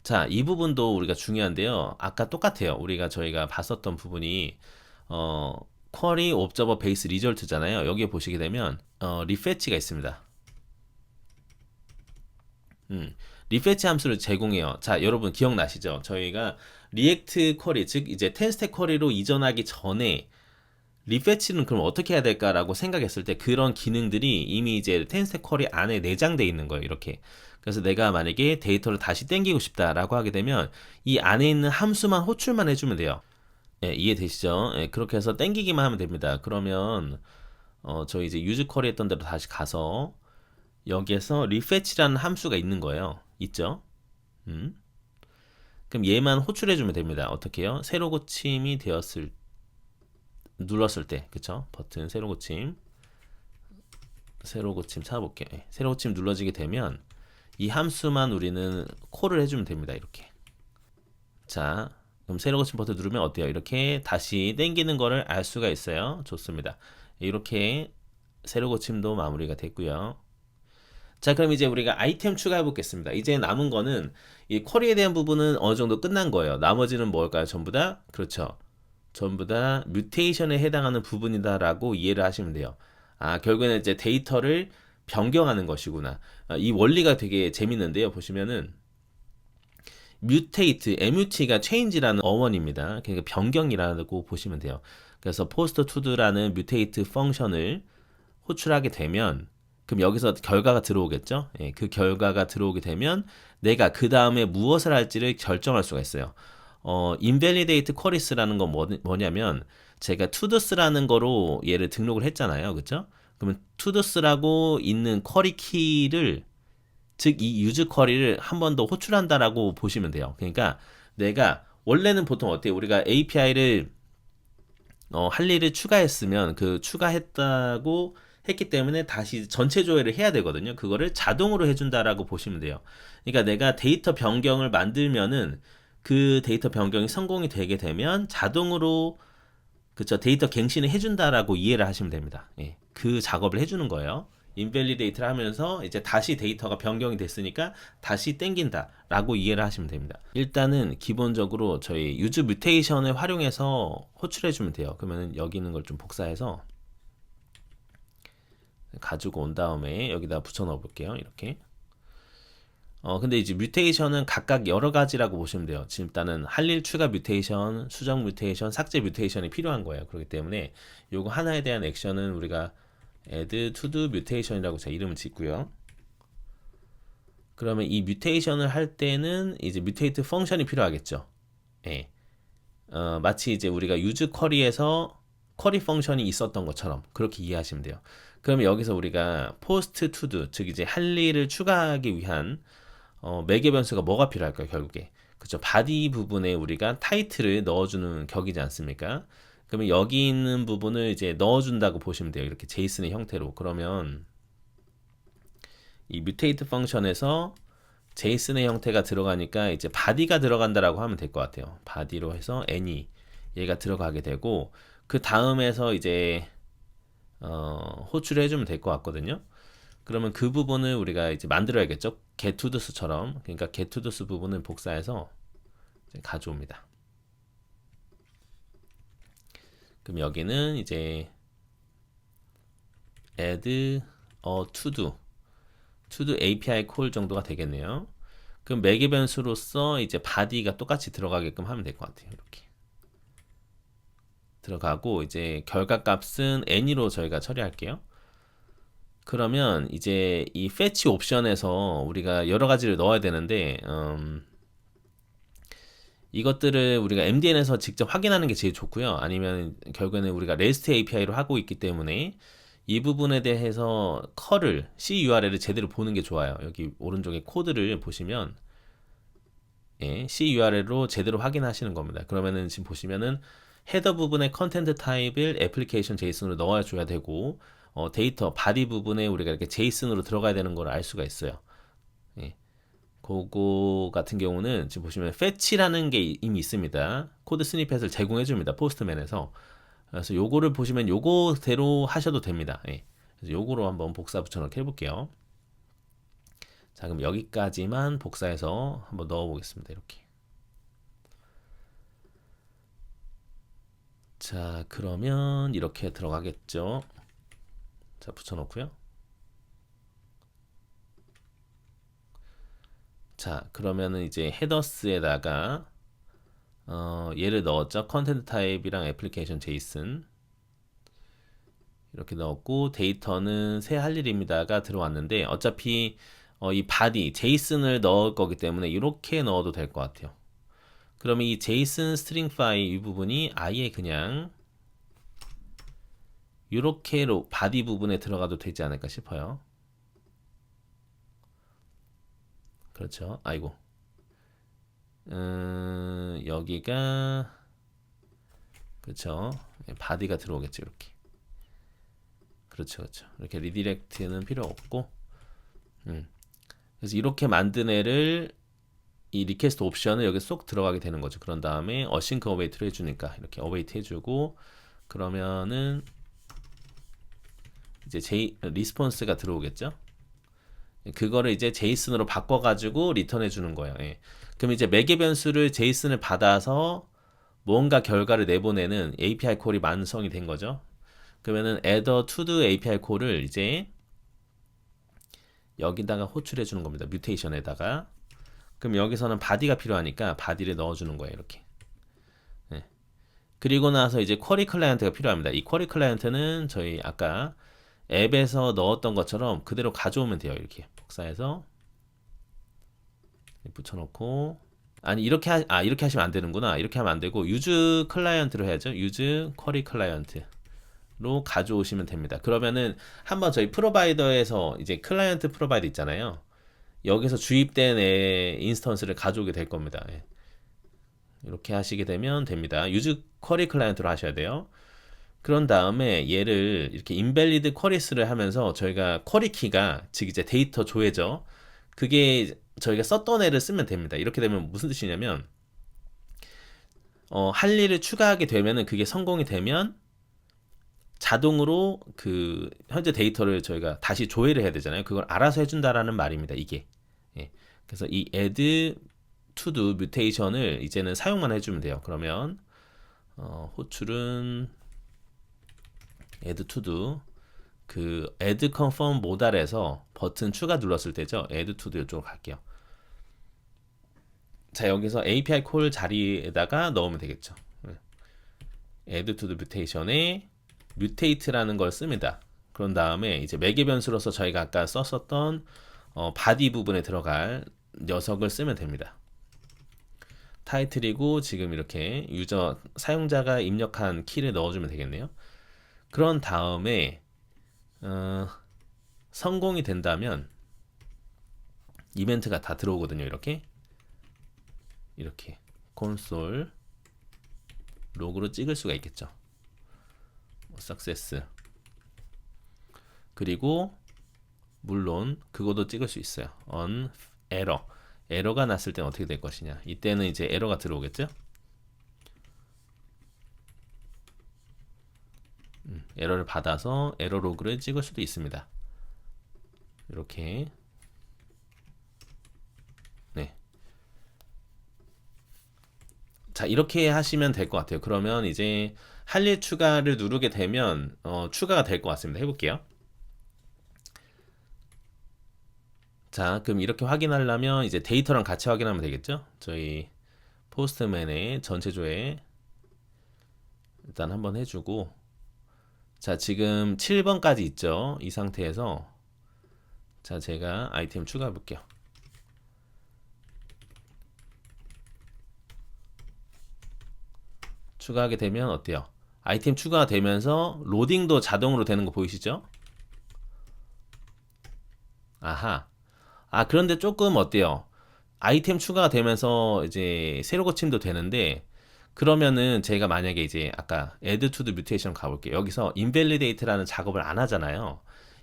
자, 이 부분도 우리가 중요한데요. 아까 똑같아요. 저희가 봤었던 부분이 쿼리 옵저버 베이스 리졸트잖아요. 여기에 보시게 되면 리페치가 있습니다. 리페치 함수를 제공해요. 자, 여러분 기억나시죠? 저희가 리액트 쿼리, 즉 이제 10스택 쿼리로 이전하기 전에 리페치는 그럼 어떻게 해야 될까라고 생각했을 때 그런 기능들이 이미 이제 10스택 쿼리 안에 내장되어 있는 거예요. 이렇게. 그래서 내가 만약에 데이터를 다시 땡기고 싶다라고 하게 되면 이 안에 있는 함수만 호출만 해주면 돼요. 예, 이해되시죠? 예, 그렇게 해서 땡기기만 하면 됩니다. 그러면 저희 이제 유즈 쿼리 했던 대로 다시 가서 여기에서 리페치라는 함수가 있는 거예요. 있죠? 음. 그럼 얘만 호출해주면 됩니다. 어떻게 해요? 새로 고침이 눌렀을 때, 그쵸? 버튼 새로 고침 찾아볼게요. 예, 새로 고침 눌러지게 되면 이 함수만 우리는 콜을 해주면 됩니다. 이렇게. 자, 그럼 새로 고침 버튼 누르면 어때요? 이렇게 다시 땡기는 거를 알 수가 있어요. 좋습니다. 이렇게 새로 고침도 마무리가 됐고요. 자, 그럼 이제 우리가 아이템 추가해 보겠습니다. 이제 남은 거는 이 쿼리에 대한 부분은 어느 정도 끝난 거예요. 나머지는 뭘까요? 전부 다? 그렇죠. 전부 다 뮤테이션에 해당하는 부분이다라고 이해를 하시면 돼요. 아, 결국에는 이제 데이터를 변경하는 것이구나. 이 원리가 되게 재밌는데요. 보시면은 mutate, mut가 change라는 어원입니다. 그러니까 변경이라고 보시면 돼요. 그래서 post to라는 mutate 펑션을 호출하게 되면 그럼 여기서 결과가 들어오겠죠? 예, 그 결과가 들어오게 되면 내가 그 다음에 무엇을 할지를 결정할 수가 있어요. invalidate queries라는 건 뭐냐면 제가 todo스라는 거로 얘를 등록을 했잖아요. 그쵸? 그러면 todo스라고 있는 쿼리 키를 즉 이 유즈 쿼리를 한 번 더 호출한다라고 보시면 돼요. 그러니까 내가 원래는 보통 어때요? 우리가 API를 할 일을 추가했으면 그 추가했다고 했기 때문에 다시 전체 조회를 해야 되거든요. 그거를 자동으로 해준다라고 보시면 돼요. 그러니까 내가 데이터 변경을 만들면은 그 데이터 변경이 성공이 되게 되면 자동으로 그쵸 데이터 갱신을 해준다라고 이해를 하시면 됩니다. 예, 그 작업을 해주는 거예요. 인밸리데이트를 하면서 이제 다시 데이터가 변경이 됐으니까 다시 땡긴다라고 이해를 하시면 됩니다. 일단은 기본적으로 저희 유즈 뮤테이션을 활용해서 호출해주면 돼요. 그러면 여기 있는 걸 좀 복사해서 가지고 온 다음에 여기다 붙여 넣어 볼게요. 이렇게. 근데 이제 뮤테이션은 각각 여러 가지라고 보시면 돼요. 지금 일단은 할 일 추가 뮤테이션, 수정 뮤테이션, 삭제 뮤테이션이 필요한 거예요. 그렇기 때문에 요거 하나에 대한 액션은 우리가 add to do mutation이라고 제가 이름을 짓고요. 그러면 이 뮤테이션을 할 때는 이제 mutate 펑션이 필요하겠죠. 예. 마치 이제 우리가 use 쿼리에서 쿼리 펑션이 있었던 것처럼 그렇게 이해하시면 돼요. 그러면 여기서 우리가 포스트 투두, 즉 이제 할 일을 추가하기 위한 매개 변수가 뭐가 필요할까요? 결국에 그렇죠. 바디 부분에 우리가 타이틀을 넣어주는 격이지 않습니까? 그러면 여기 있는 부분을 이제 넣어준다고 보시면 돼요. 이렇게 제이슨의 형태로. 그러면 이 뮤테이트 펑션에서 제이슨의 형태가 들어가니까 이제 바디가 들어간다라고 하면 될 것 같아요. 바디로 해서 any 얘가 들어가게 되고 그 다음에서 이제 호출을 해주면 될 것 같거든요. 그러면 그 부분을 우리가 이제 만들어야겠죠. getToTheS처럼. 그러니까 getToTheS 부분을 복사해서 이제 가져옵니다. 그럼 여기는 이제 add a to do API 콜 정도가 되겠네요. 그럼 매개 변수로서 이제 body가 똑같이 들어가게끔 하면 될 것 같아요. 이렇게 들어가고 이제 결과 값은 any로 저희가 처리할게요. 그러면 이제 이 fetch 옵션에서 우리가 여러 가지를 넣어야 되는데 이것들을 우리가 MDN에서 직접 확인하는 게 제일 좋고요. 아니면 결국에는 우리가 REST API로 하고 있기 때문에 이 부분에 대해서 컬을 CURL을 제대로 보는 게 좋아요. 여기 오른쪽에 코드를 보시면 CURL로 제대로 확인하시는 겁니다. 그러면은 지금 보시면은 헤더 부분의 컨텐트 타입을 애플리케이션 제이슨으로 넣어줘야 되고 데이터 바디 부분에 우리가 이렇게 제이슨으로 들어가야 되는 걸 알 수가 있어요. 그거 같은 경우는 지금 보시면 fetch라는 게 이미 있습니다. 코드 스니펫을 제공해 줍니다. 포스트맨에서. 그래서 요거를 보시면 요거대로 하셔도 됩니다. 그래서 요거로 한번 복사 붙여넣기 해볼게요. 자, 그럼 여기까지만 복사해서 한번 넣어 보겠습니다. 이렇게. 자, 그러면 이렇게 들어가겠죠. 자, 붙여놓고요. 자, 그러면은 이제 헤더스에다가 얘를 넣었죠. 컨텐트 타입이랑 애플리케이션 제이슨 이렇게 넣었고 데이터는 새 할 일입니다가 들어왔는데 어차피 이 바디 제이슨을 넣을 거기 때문에 이렇게 넣어도 될 것 같아요. 그러면 이 제이슨 스트링 파일 이 부분이 아예 그냥 이렇게로 바디 부분에 들어가도 되지 않을까 싶어요. 그렇죠. 아이고. 여기가 그렇죠. 바디가 들어오겠죠. 이렇게. 그렇죠, 그렇죠. 이렇게 리디렉트는 필요 없고, 그래서 이렇게 만든 애를 이 리퀘스트 옵션을 여기 쏙 들어가게 되는 거죠. 그런 다음에 어싱크 어웨이트를 해주니까 이렇게 어웨이트 해주고 그러면은 이제 리스폰스가 들어오겠죠. 그거를 이제 제이슨으로 바꿔가지고 리턴해 주는 거예요. 그럼 이제 매개 변수를 제이슨을 받아서 뭔가 결과를 내보내는 API 콜이 완성이 된 거죠. 그러면은 add to the API 콜을 이제 여기다가 호출해 주는 겁니다. 뮤테이션에다가. 그럼 여기서는 바디가 필요하니까 바디를 넣어 주는 거예요. 이렇게. 그리고 나서 이제 쿼리 클라이언트가 필요합니다. 이 쿼리 클라이언트는 저희 아까 앱에서 넣었던 것처럼 그대로 가져오면 돼요. 이렇게 복사해서 붙여놓고 아니 이렇게 이렇게 하시면 안 되는구나. 이렇게 하면 안 되고 유즈 클라이언트로 해야죠. 유즈 쿼리 클라이언트로 가져오시면 됩니다. 그러면은 한번 저희 프로바이더에서 이제 클라이언트 프로바이더 있잖아요. 여기서 주입된 인스턴스를 가져오게 될 겁니다. 이렇게 하시게 되면 됩니다. 유즈 쿼리 클라이언트로 하셔야 돼요. 그런 다음에 얘를 이렇게 인밸리드 쿼리스를 하면서 저희가 쿼리 키가 즉 이제 데이터 조회죠. 그게 저희가 썼던 애를 쓰면 됩니다. 이렇게 되면 무슨 뜻이냐면 할 일을 추가하게 되면은 그게 성공이 되면 자동으로 그 현재 데이터를 저희가 다시 조회를 해야 되잖아요. 그걸 알아서 해준다라는 말입니다. 이게. 그래서 이 add to do 뮤테이션을 이제는 사용만 해주면 돼요. 그러면 호출은 add to do 그 add confirm 모달에서 버튼 추가 눌렀을 때죠. add to do 이쪽으로 갈게요. 자, 여기서 API 콜 자리에다가 넣으면 되겠죠. add to the mutation에 mutate라는 걸 씁니다. 그런 다음에 이제 매개 변수로서 저희가 아까 썼었던 body 부분에 들어갈 녀석을 쓰면 됩니다. 타이틀이고 지금 이렇게 유저 사용자가 입력한 키를 넣어주면 되겠네요. 그런 다음에 어, 성공이 된다면 이벤트가 다 들어오거든요. 이렇게 콘솔 로그로 찍을 수가 있겠죠. 석세스. 그리고 물론 그거도 찍을 수 있어요. on 에러. 에러가 났을 때는 어떻게 될 것이냐. 이때는 이제 에러가 들어오겠죠. 에러를 받아서 에러 로그를 찍을 수도 있습니다. 이렇게. 네. 자, 이렇게 하시면 될 것 같아요. 그러면 이제 할 일 추가를 누르게 되면 추가가 될 것 같습니다. 해볼게요. 자, 그럼 이렇게 확인하려면 이제 데이터랑 같이 확인하면 되겠죠? 저희 포스트맨의 전체 조회 일단 한번 해주고, 자, 지금 7번까지 있죠? 이 상태에서 자, 제가 아이템 추가해 볼게요. 추가하게 되면 어때요? 아이템 추가가 되면서 로딩도 자동으로 되는 거 보이시죠? 아하. 아, 그런데 조금 어때요? 아이템 추가가 되면서 이제 새로 고침도 되는데, 그러면은 제가 만약에 이제 아까 add to the mutation 가볼게요. 여기서 invalidate라는 작업을 안 하잖아요.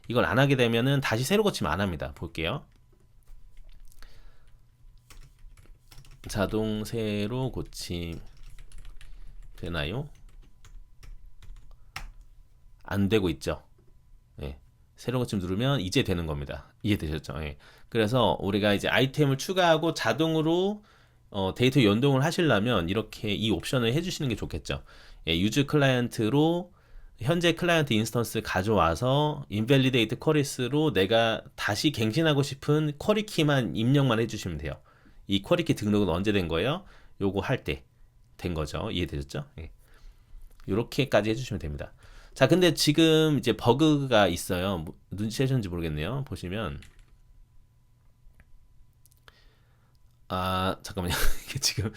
이걸 안 하게 되면은 다시 새로 고치면 안 합니다. 볼게요. 자동 새로 고침 되나요? 안 되고 있죠. 예. 새로 고침 누르면 이제 되는 겁니다. 이해되셨죠? 예. 그래서 우리가 이제 아이템을 추가하고 자동으로 데이터 연동을 하시려면 이렇게 이 옵션을 해주시는 게 좋겠죠. 예, 유즈 클라이언트로 현재 클라이언트 인스턴스 가져와서 invalidate queries로 내가 다시 갱신하고 싶은 쿼리 키만 입력만 해주시면 돼요. 이 쿼리 키 등록은 언제 된 거예요? 요거 할 때 된 거죠. 이해되셨죠? 예. 이렇게까지 해주시면 됩니다. 자, 근데 지금 이제 버그가 있어요. 눈치채셨는지 모르겠네요. 보시면 아, 잠깐만요. 이게 지금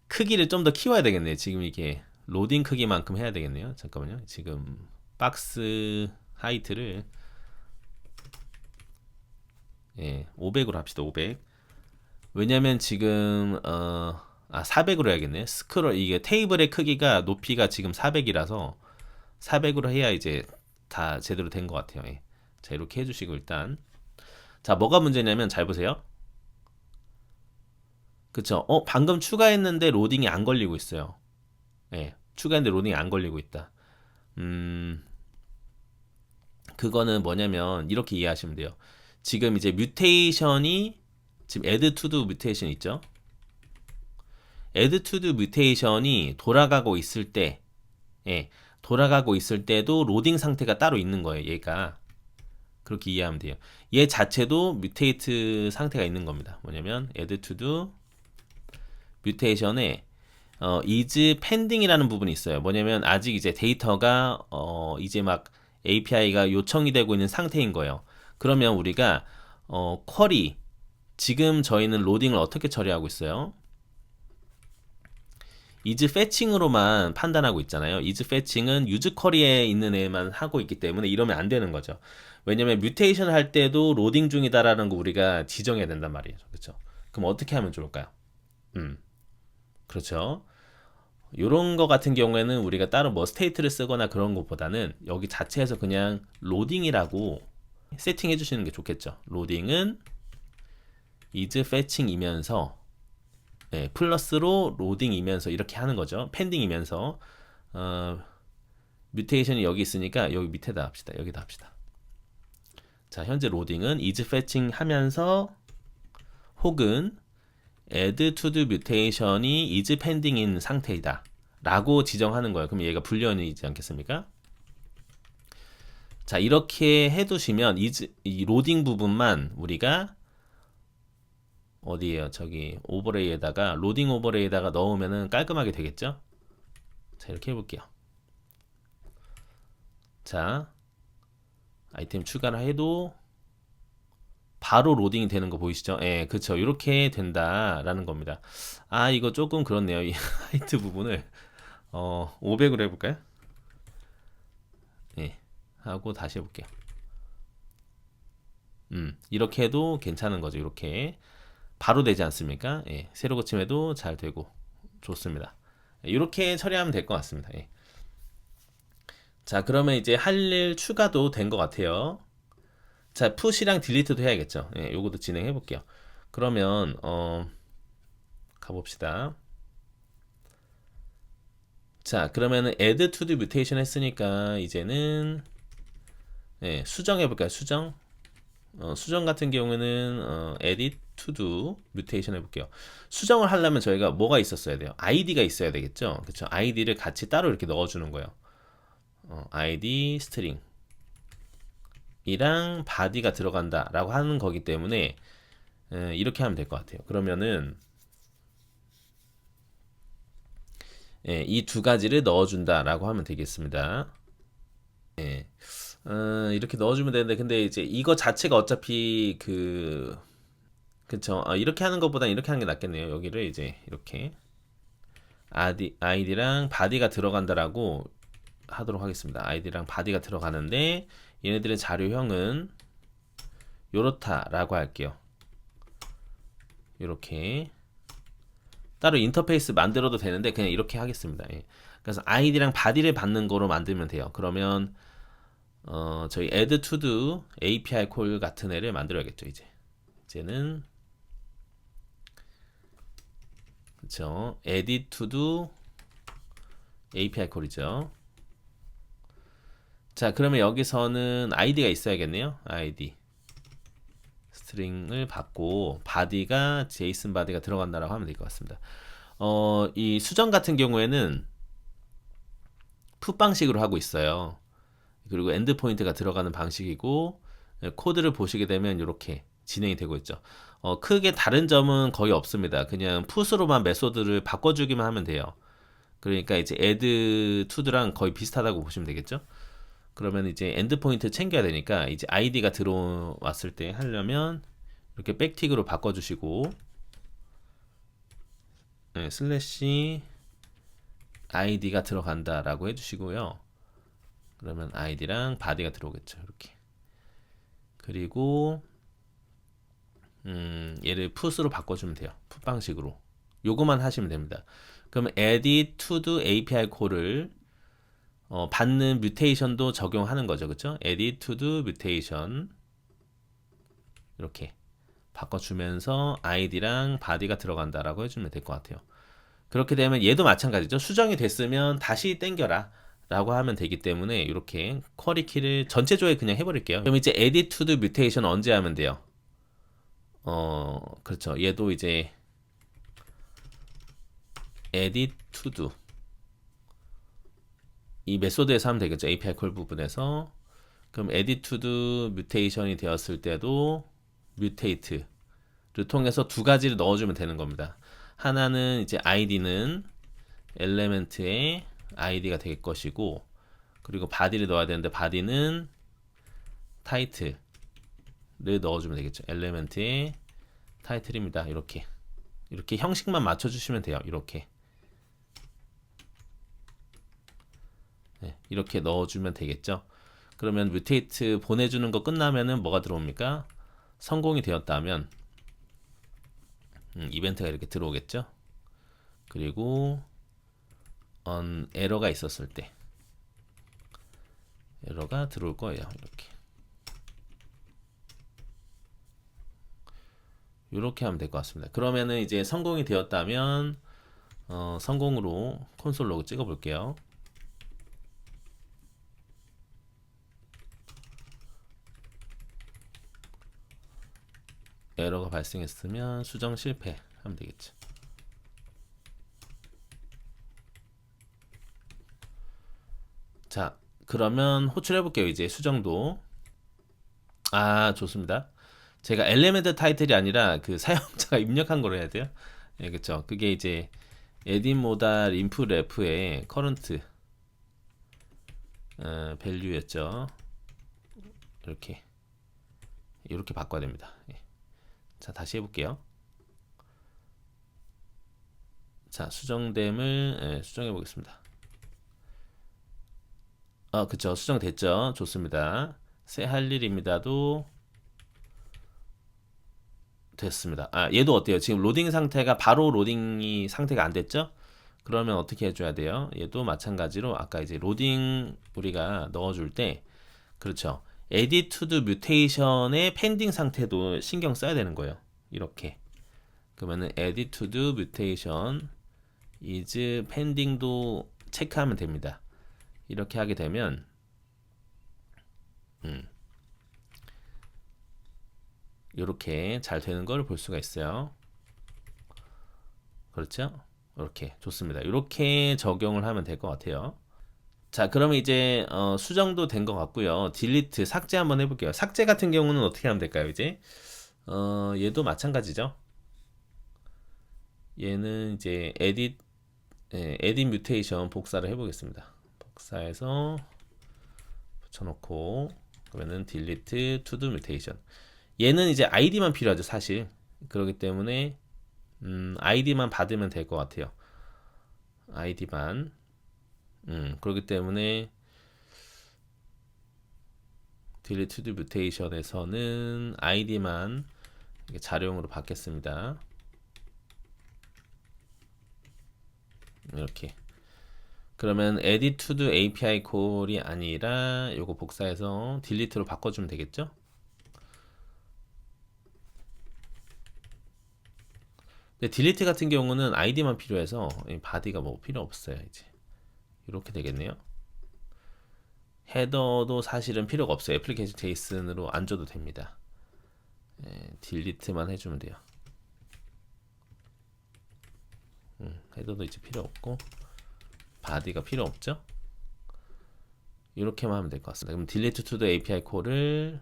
크기를 좀 더 키워야 되겠네요. 지금 이게 로딩 크기만큼 해야 되겠네요. 잠깐만요. 지금 박스 하이트를 500으로 합시다. 500. 왜냐면 지금 400으로 해야겠네. 스크롤 이게 테이블의 크기가 높이가 지금 400이라서 400으로 해야 이제 다 제대로 된 것 같아요. 예. 자, 이렇게 해주시고 일단 자, 뭐가 문제냐면 잘 보세요. 그쵸? 방금 추가했는데 로딩이 안 걸리고 있어요. 예, 추가했는데 로딩이 안 걸리고 있다. 음, 그거는 뭐냐면 이렇게 이해하시면 돼요. 지금 이제 뮤테이션이 지금 add to do 뮤테이션 있죠? add to do 뮤테이션이 돌아가고 있을 때, 예, 돌아가고 있을 때도 로딩 상태가 따로 있는 거예요. 얘가 그렇게 이해하면 돼요. 얘 자체도 뮤테이트 상태가 있는 겁니다. 뭐냐면 add to do 뮤테이션에 is pending이라는 부분이 있어요. 뭐냐면 아직 이제 데이터가 이제 막 API가 요청이 되고 있는 상태인 거예요. 그러면 우리가 쿼리 지금 저희는 로딩을 어떻게 처리하고 있어요? is fetching으로만 판단하고 있잖아요. is fetching은 use 쿼리에 있는 애만 하고 있기 때문에 이러면 안 되는 거죠. 왜냐면 뮤테이션 할 때도 로딩 중이다라는 거 우리가 지정해야 된단 말이에요. 그렇죠? 그럼 어떻게 하면 좋을까요? 그렇죠. 요런 거 같은 경우에는 우리가 따로 뭐 스테이트를 쓰거나 그런 것보다는 여기 자체에서 그냥 로딩이라고 세팅해 주시는 게 좋겠죠. 로딩은 is fetching이면서 플러스로 로딩이면서 이렇게 하는 거죠. 펜딩이면서 뮤테이션이 여기 있으니까 여기 밑에다 합시다. 여기다 합시다. 자, 현재 로딩은 is fetching 하면서 혹은 add to the mutation이 is pending인 상태이다 라고 지정하는 거예요. 그럼 얘가 불려있지 않겠습니까? 자, 이렇게 해두시면 이 로딩 부분만 우리가 어디에요? 저기 오버레이에다가 로딩 오버레이에다가 넣으면은 깔끔하게 되겠죠? 자, 이렇게 해볼게요. 자, 아이템 추가를 해도 바로 로딩이 되는 거 보이시죠? 예, 그쵸. 이렇게 된다라는 겁니다. 아, 이거 조금 그렇네요. 이 하이트 부분을 500으로 해볼까요? 예, 하고 다시 해볼게요. 이렇게 해도 괜찮은 거죠. 이렇게 바로 되지 않습니까? 예, 새로 고침해도 잘 되고 좋습니다. 이렇게 처리하면 될 것 같습니다. 예. 자, 그러면 이제 할 일 추가도 된 것 같아요. 자, 푸시랑 딜리트도 해야겠죠. 예, 요것도 진행해 볼게요. 그러면 가봅시다. 자, 그러면은 add to the mutation 했으니까 이제는 예, 수정해 볼까요? 수정. 수정 같은 경우에는 edit to do mutation 해볼게요. 수정을 하려면 저희가 뭐가 있었어야 돼요? id가 있어야 되겠죠? 그렇죠? id를 같이 따로 이렇게 넣어주는 거예요. id string 이랑 body가 들어간다라고 하는 거기 때문에 이렇게 하면 될 것 같아요. 그러면은 이 두 가지를 넣어준다라고 하면 되겠습니다. 예. 이렇게 넣어주면 되는데 근데 이제 이거 자체가 어차피 그쵸. 이렇게 하는 것보다 이렇게 하는 게 낫겠네요. 여기를 이제 이렇게 아이디랑 바디가 들어간다라고 하도록 하겠습니다. 아이디랑 바디가 들어가는데 얘네들의 자료형은 요렇다라고 할게요. 이렇게 따로 인터페이스 만들어도 되는데 그냥 이렇게 하겠습니다. 예. 그래서 아이디랑 바디를 받는 거로 만들면 돼요. 그러면 저희 add to do API 콜 같은 애를 만들어야겠죠. 이제는 그쵸. edit to do API 콜이죠. 자, 그러면 여기서는 id가 있어야겠네요. id 스트링을 받고 바디가 제이슨 바디가 들어간다라고 하면 될 것 같습니다. 이 수정 같은 경우에는 풋 방식으로 하고 있어요. 그리고 엔드 포인트가 들어가는 방식이고 코드를 보시게 되면 이렇게 진행이 되고 있죠. 크게 다른 점은 거의 없습니다. 그냥 풋으로만 메소드를 바꿔주기만 하면 돼요. 그러니까 이제 add to랑 거의 비슷하다고 보시면 되겠죠. 그러면 이제 엔드 포인트 챙겨야 되니까 이제 id가 들어왔을 때 하려면 이렇게 백틱으로 바꿔주시고 슬래시 id가 들어간다라고 해주시고요. 그러면 id랑 바디가 들어오겠죠. 이렇게. 그리고 얘를 풋으로 바꿔주면 돼요. 풋 방식으로. 요거만 하시면 됩니다. 그러면 edit to do API 콜을 받는 뮤테이션도 적용하는 거죠. 그쵸? edit to do mutation 이렇게 바꿔주면서 id랑 body가 들어간다라고 해주면 될 것 같아요. 그렇게 되면 얘도 마찬가지죠. 수정이 됐으면 다시 땡겨라 라고 하면 되기 때문에 이렇게 쿼리 키를 전체 조회 그냥 해버릴게요. 그럼 이제 edit to the mutation 언제 하면 돼요? 그렇죠. 얘도 이제 edit to do 이 메소드에서 하면 되겠죠. API 콜 부분에서. 그럼 edit to do mutation이 되었을 때도 mutate를 통해서 두 가지를 넣어주면 되는 겁니다. 하나는 이제 id는 element의 id가 될 것이고, 그리고 body를 넣어야 되는데 body는 title를 넣어주면 되겠죠. element의 title입니다. 이렇게 형식만 맞춰주시면 돼요. 이렇게 넣어주면 되겠죠. 그러면 뮤테이트 보내주는 거 끝나면은 뭐가 들어옵니까? 성공이 되었다면 이벤트가 이렇게 들어오겠죠. 그리고 에러가 있었을 때 에러가 들어올 거예요. 이렇게 하면 될 것 같습니다. 그러면은 이제 성공이 되었다면 성공으로 콘솔 로그 찍어 볼게요. 에러가 발생했으면 수정 실패 하면 되겠죠. 자, 그러면 호출해 볼게요. 이제 수정도. 좋습니다. 제가 엘리멘트 타이틀이 아니라 그 사용자가 입력한 거로 해야 돼요. 예, 그쵸. 그게 이제 edit modal input ref의 current value였죠. 이렇게 바꿔야 됩니다. 예. 자, 다시 해볼게요. 자, 수정됨을 수정해 보겠습니다. 그쵸. 수정됐죠. 좋습니다. 새 할 일입니다도 됐습니다. 얘도 어때요? 지금 로딩 상태가 바로 로딩이 상태가 안 됐죠? 그러면 어떻게 해줘야 돼요? 얘도 마찬가지로 아까 이제 로딩 우리가 넣어줄 때 그렇죠. edit to the mutation의 펜딩 상태도 신경 써야 되는 거예요. 이렇게. 그러면은 edit to the mutation is pending도 체크하면 됩니다. 이렇게 하게 되면 이렇게 잘 되는 걸 볼 수가 있어요. 그렇죠? 이렇게 좋습니다. 이렇게 적용을 하면 될 것 같아요. 자, 그러면 이제 수정도 된 것 같고요. 딜리트 삭제 한번 해볼게요. 삭제 같은 경우는 어떻게 하면 될까요? 이제 얘도 마찬가지죠. 얘는 이제 에딧 뮤테이션 복사를 해보겠습니다. 복사해서 붙여놓고 그러면은 딜리트 투두 뮤테이션. 얘는 이제 아이디만 필요하죠, 사실. 그렇기 때문에 아이디만 받으면 될 것 같아요. 아이디만. 그렇기 때문에 딜리트 투두 뮤테이션에서는 아이디만 자료용으로 받겠습니다. 이렇게. 그러면 edit to the API 콜이 아니라 요거 복사해서 딜리트로 바꿔주면 되겠죠? 근데 딜리트 같은 경우는 아이디만 필요해서 바디가 뭐 필요 없어요. 이제 이렇게 되겠네요. 헤더도 사실은 필요가 없어요. 애플리케이션 제이슨으로 안 줘도 됩니다. 딜리트만 해주면 돼요. 헤더도 이제 필요 없고 바디가 필요 없죠? 이렇게만 하면 될 것 같습니다. 그럼 딜리트 투 더 API 콜을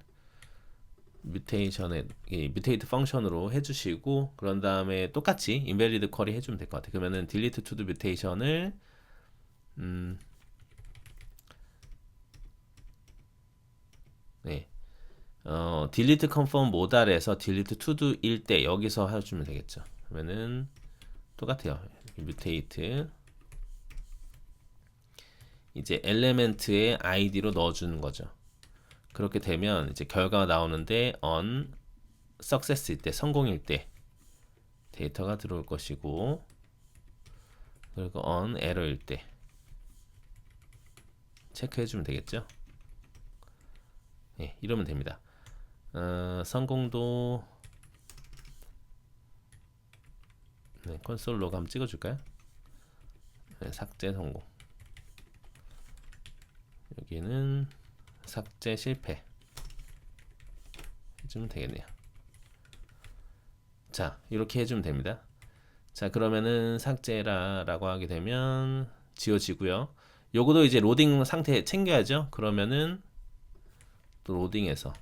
뮤테이션에 뮤테이트 펑션으로 해주시고 그런 다음에 똑같이 인밸리드 쿼리 해주면 될 것 같아요. 그러면은 딜리트 투 더 뮤테이션을 네. 딜리트 컨펌 모달에서 딜리트 투두일 때 여기서 해주면 되겠죠. 그러면은 똑같아요. 뮤테이트 이제 엘레멘트의 아이디로 넣어주는 거죠. 그렇게 되면 이제 결과가 나오는데 on success일 때 성공일 때 데이터가 들어올 것이고 그리고 on error일 때 체크해주면 되겠죠. 네, 이러면 됩니다. 성공도 네, 콘솔 로그 한번 찍어줄까요? 네, 삭제 성공. 여기는 삭제 실패 해주면 되겠네요. 자, 이렇게 해주면 됩니다. 자, 그러면은 삭제라라고 하게 되면 지워지고요. 요거도 이제 로딩 상태 챙겨야죠. 그러면은 또 로딩해서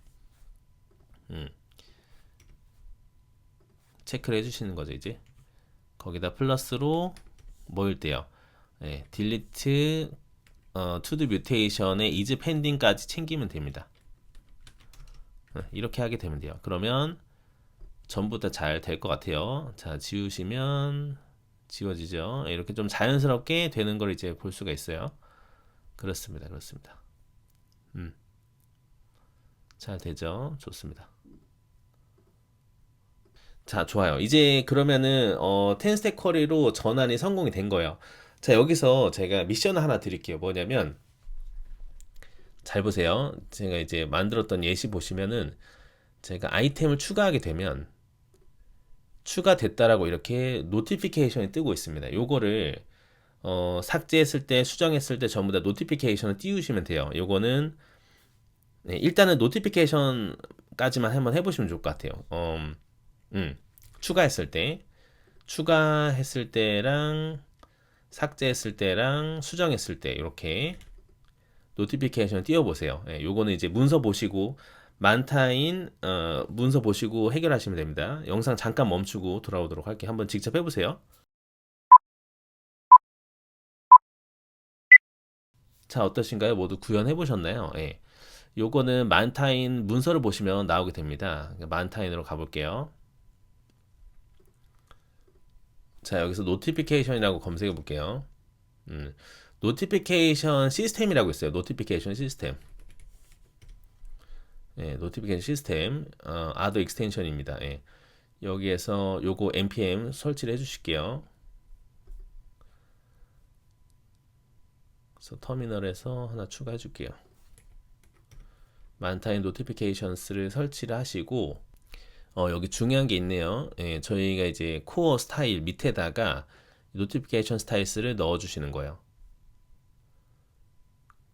체크를 해주시는 거죠. 이제 거기다 플러스로 뭐일 때요? 네, 딜리트 투드 뮤테이션의 이즈 펜딩까지 챙기면 됩니다. 이렇게 하게 되면 돼요. 그러면 전부 다 잘 될 것 같아요. 자, 지우시면 지워지죠. 이렇게 좀 자연스럽게 되는 걸 이제 볼 수가 있어요. 그렇습니다. 그렇습니다. 잘 되죠. 좋습니다. 자, 좋아요. 이제 그러면은 10스택 쿼리로 전환이 성공이 된 거예요. 자, 여기서 제가 미션을 하나 드릴게요. 뭐냐면 잘 보세요. 제가 이제 만들었던 예시 보시면은 제가 아이템을 추가하게 되면 추가됐다라고 이렇게 노티피케이션이 뜨고 있습니다. 요거를 삭제했을 때, 수정했을 때 전부 다 노티피케이션을 띄우시면 돼요. 요거는 네, 일단은 노티피케이션까지만 한번 해보시면 좋을 것 같아요. 추가했을 때, 추가했을 때랑 삭제했을 때랑 수정했을 때 이렇게 노티피케이션 띄워보세요. 예, 요거는 이제 문서 보시고 만타인 문서 보시고 해결하시면 됩니다. 영상 잠깐 멈추고 돌아오도록 할게요. 한번 직접 해보세요. 자, 어떠신가요? 모두 구현해 보셨나요? 예. 요거는 만타인 문서를 보시면 나오게 됩니다. 만타인으로 가볼게요. 자, 여기서 노티피케이션이라고 검색해 볼게요. 노티피케이션 시스템이라고 있어요. 노티피케이션 시스템. 예, 노티피케이션 시스템 아더 익스텐션입니다. 예. 여기에서 요거 npm 설치를 해주실게요. 그래서 터미널에서 하나 추가해 줄게요. 만타임 노티피케이션스를 설치를 하시고 여기 중요한 게 있네요. 예, 저희가 이제 코어 스타일 밑에다가 노티피케이션 스타일스를 넣어 주시는 거예요.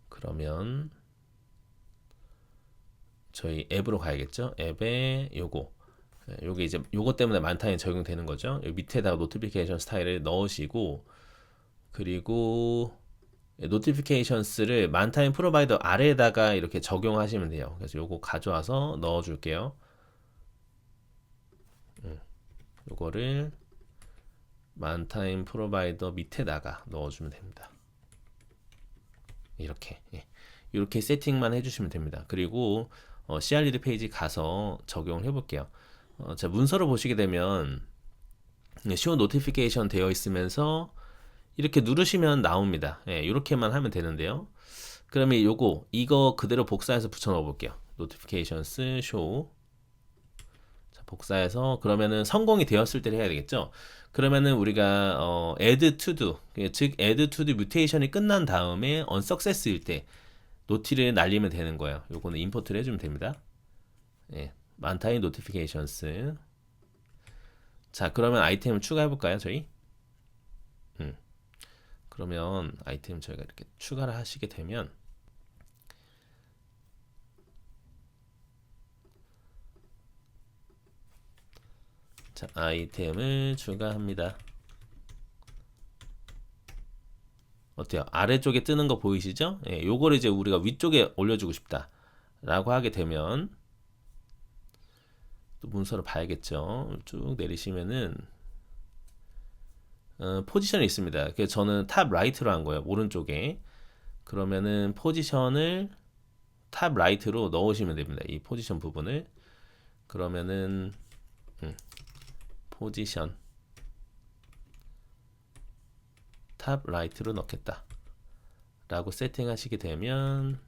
그러면 저희 앱으로 가야겠죠? 앱에 요게 이제 요거 때문에 만타임 적용되는 거죠. 여기 밑에다가 노티피케이션 스타일을 넣으시고 그리고 노티피케이션스를 만타임 프로바이더 아래에다가 이렇게 적용하시면 돼요. 그래서 요거 가져와서 넣어 줄게요. 요거를 만타임 프로바이더 밑에다가 넣어주면 됩니다. 이렇게 이렇게 세팅만 해주시면 됩니다. 그리고 CRD 페이지 가서 적용을 해볼게요. 자, 문서를 보시게 되면 show notification 되어 있으면서 이렇게 누르시면 나옵니다. 이렇게만 하면 되는데요. 그러면 이거 그대로 복사해서 붙여 넣어 볼게요. notifications show. 자, 복사해서 그러면은 성공이 되었을 때 해야 되겠죠. 그러면은 우리가 add to do, 즉 add to do 뮤테이션이 끝난 다음에 unsuccess일 때 노티를 날리면 되는 거예요. 요거는 임포트를 해주면 됩니다. 예, 만타임 노티피케이션스. 자, 그러면 아이템을 추가해 볼까요, 저희? 그러면 아이템 저희가 이렇게 추가를 하시게 되면 자, 아이템을 추가합니다. 어때요? 아래쪽에 뜨는 거 보이시죠? 예, 요거를 이제 우리가 위쪽에 올려주고 싶다 라고 하게 되면 또 문서를 봐야겠죠. 쭉 내리시면은 포지션이 있습니다. 그래서 저는 탑 라이트로 한 거예요. 오른쪽에. 그러면은 포지션을 탑 라이트로 넣으시면 됩니다. 이 포지션 부분을. 그러면은 포지션 탑 라이트로 넣겠다 라고 세팅하시게 되면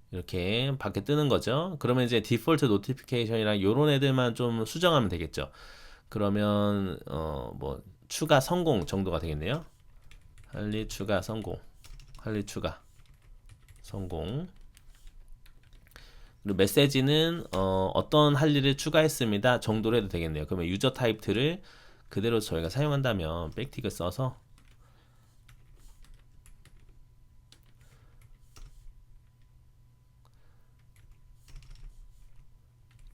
이렇게 밖에 뜨는 거죠. 그러면 이제 디폴트 노티피케이션이랑 요런 애들만 좀 수정하면 되겠죠. 그러면 뭐 추가 성공 정도가 되겠네요. 할리 추가 성공, 할리 추가 성공. 그리고 메시지는 어떤 할리를 추가했습니다 정도로 해도 되겠네요. 그러면 유저 타입들을 그대로 저희가 사용한다면 백틱을 써서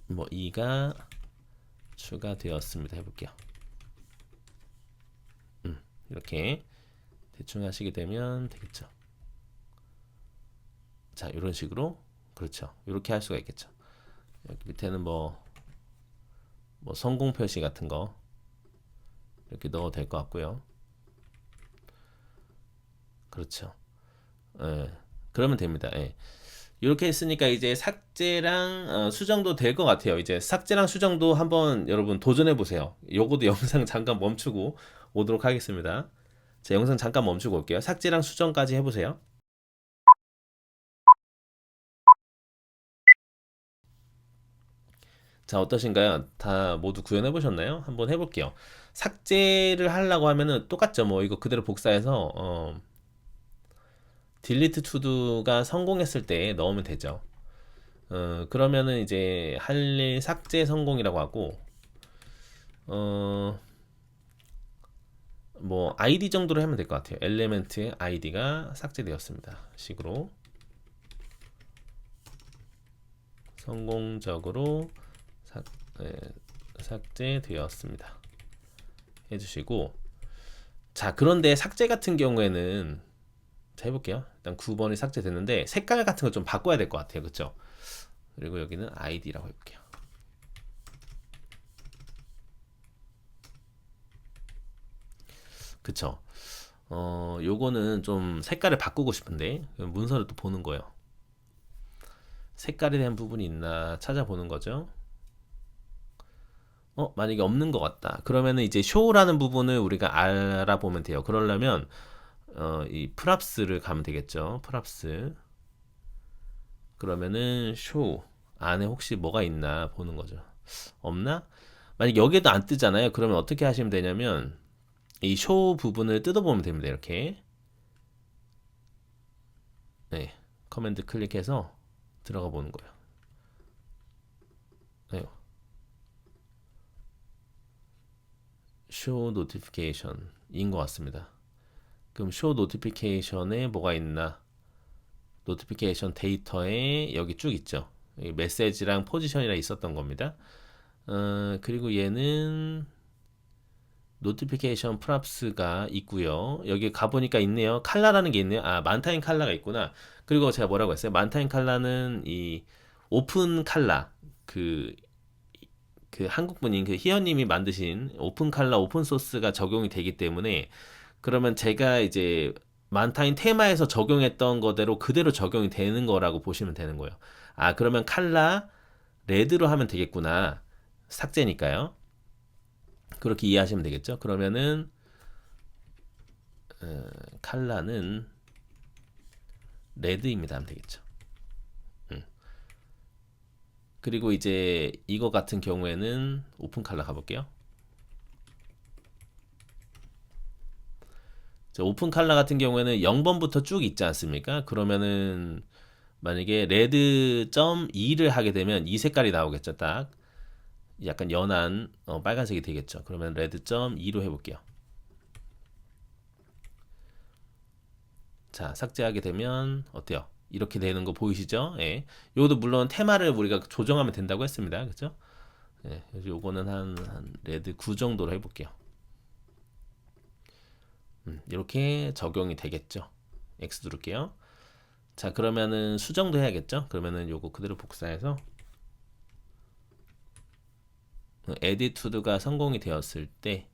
뭐 2가 추가되었습니다 해볼게요. 이렇게 대충 하시게 되면 되겠죠. 자, 이런 식으로 그렇죠. 이렇게 할 수가 있겠죠. 여기 밑에는 뭐 성공 표시 같은 거 이렇게 넣어도 될 것 같고요. 그렇죠. 예, 그러면 됩니다. 예. 이렇게 했으니까 이제 삭제랑 수정도 될 것 같아요. 이제 삭제랑 수정도 한번 여러분 도전해 보세요. 요거도 영상 잠깐 멈추고 오도록 하겠습니다. 자, 영상 잠깐 멈추고 올게요. 삭제랑 수정까지 해보세요. 자, 어떠신가요? 다 모두 구현해 보셨나요? 한번 해볼게요. 삭제를 하려고 하면은 똑같죠. 뭐 이거 그대로 복사해서 딜리트 투두가 성공했을 때 넣으면 되죠. 그러면은 이제 할 일 삭제 성공이라고 하고 뭐 아이디 정도로 하면 될 것 같아요. 엘리멘트의 아이디가 삭제되었습니다. 식으로 성공적으로 삭제되었습니다. 해주시고 자, 그런데 삭제 같은 경우에는 자, 해볼게요. 일단 9번이 삭제됐는데 색깔 같은 거 좀 바꿔야 될 것 같아요. 그쵸? 그리고 여기는 아이디라고 해볼게요. 그쵸? 요거는 좀 색깔을 바꾸고 싶은데 문서를 또 보는 거예요. 색깔에 대한 부분이 있나 찾아보는 거죠. 만약에 없는 것 같다. 그러면은 이제 show라는 부분을 우리가 알아보면 돼요. 그러려면 이 프랍스를 가면 되겠죠. 프랍스. 그러면은 쇼 안에 혹시 뭐가 있나 보는 거죠. 없나? 만약 여기에도 안 뜨잖아요. 그러면 어떻게 하시면 되냐면 이 쇼 부분을 뜯어보면 됩니다. 이렇게. 네. 커맨드 클릭해서 들어가 보는 거예요. 네. 쇼 노티피케이션인 것 같습니다. 그럼 쇼 노티피케이션에 뭐가 있나? 노티피케이션 데이터에 여기 쭉 있죠. 여기 메시지랑 포지션이랑 있었던 겁니다. 그리고 얘는 노티피케이션 프랍스가 있고요. 여기 가보니까 있네요. 칼라라는 게 있네요. 아, 만타인 칼라가 있구나. 그리고 제가 뭐라고 했어요? 만타인 칼라는 이 오픈 칼라 그 한국분인 그 희연님이 만드신 오픈 칼라 오픈 소스가 적용이 되기 때문에 그러면 제가 이제 만타인 테마에서 적용했던 거대로 그대로 적용이 되는 거라고 보시면 되는 거예요. 아, 그러면 칼라 레드로 하면 되겠구나. 삭제니까요. 그렇게 이해하시면 되겠죠. 그러면은 칼라는 레드입니다 하면 되겠죠. 그리고 이제 이거 같은 경우에는 오픈 칼라 가볼게요. 자, 오픈 칼라 같은 경우에는 0번부터 쭉 있지 않습니까? 그러면은 만약에 레드.2를 하게 되면 이 색깔이 나오겠죠. 딱 약간 연한 빨간색이 되겠죠. 그러면 레드.2로 해볼게요. 자, 삭제하게 되면 어때요? 이렇게 되는 거 보이시죠? 예. 요것도 물론 테마를 우리가 조정하면 된다고 했습니다. 그죠? 예. 요거는 한 레드 9 정도로 해볼게요. 이렇게 적용이 되겠죠. X 누를게요. 자, 그러면은 수정도 해야겠죠? 그러면은 요거 그대로 복사해서 에디투드가 성공이 되었을 때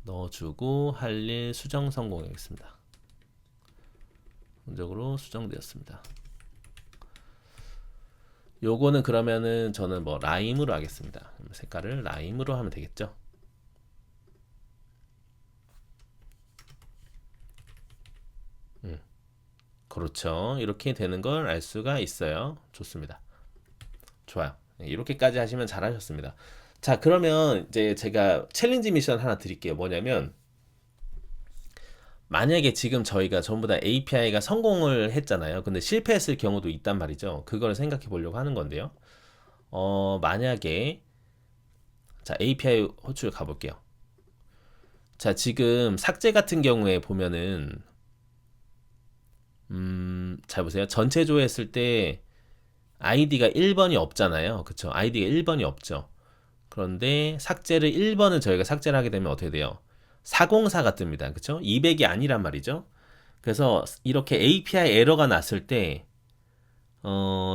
넣어주고 할 일 수정 성공하겠습니다. 적으로 수정되었습니다. 요거는 그러면은 저는 뭐 라임으로 하겠습니다. 색깔을 라임으로 하면 되겠죠. 그렇죠. 이렇게 되는 걸 알 수가 있어요. 좋습니다. 좋아요. 이렇게까지 하시면 잘하셨습니다. 자, 그러면 이제 제가 챌린지 미션 하나 드릴게요. 뭐냐면 만약에 지금 저희가 전부 다 API가 성공을 했잖아요. 근데 실패했을 경우도 있단 말이죠. 그걸 생각해 보려고 하는 건데요. 만약에 자, API 호출 가볼게요. 자, 지금 삭제 같은 경우에 보면은 잘 보세요. 전체 조회했을 때 아이디가 1번이 없잖아요. 그쵸? 아이디가 1번이 없죠. 그런데 삭제를 1번을 저희가 삭제를 하게 되면 어떻게 돼요? 404가 뜹니다. 그쵸? 200이 아니란 말이죠. 그래서 이렇게 API 에러가 났을 때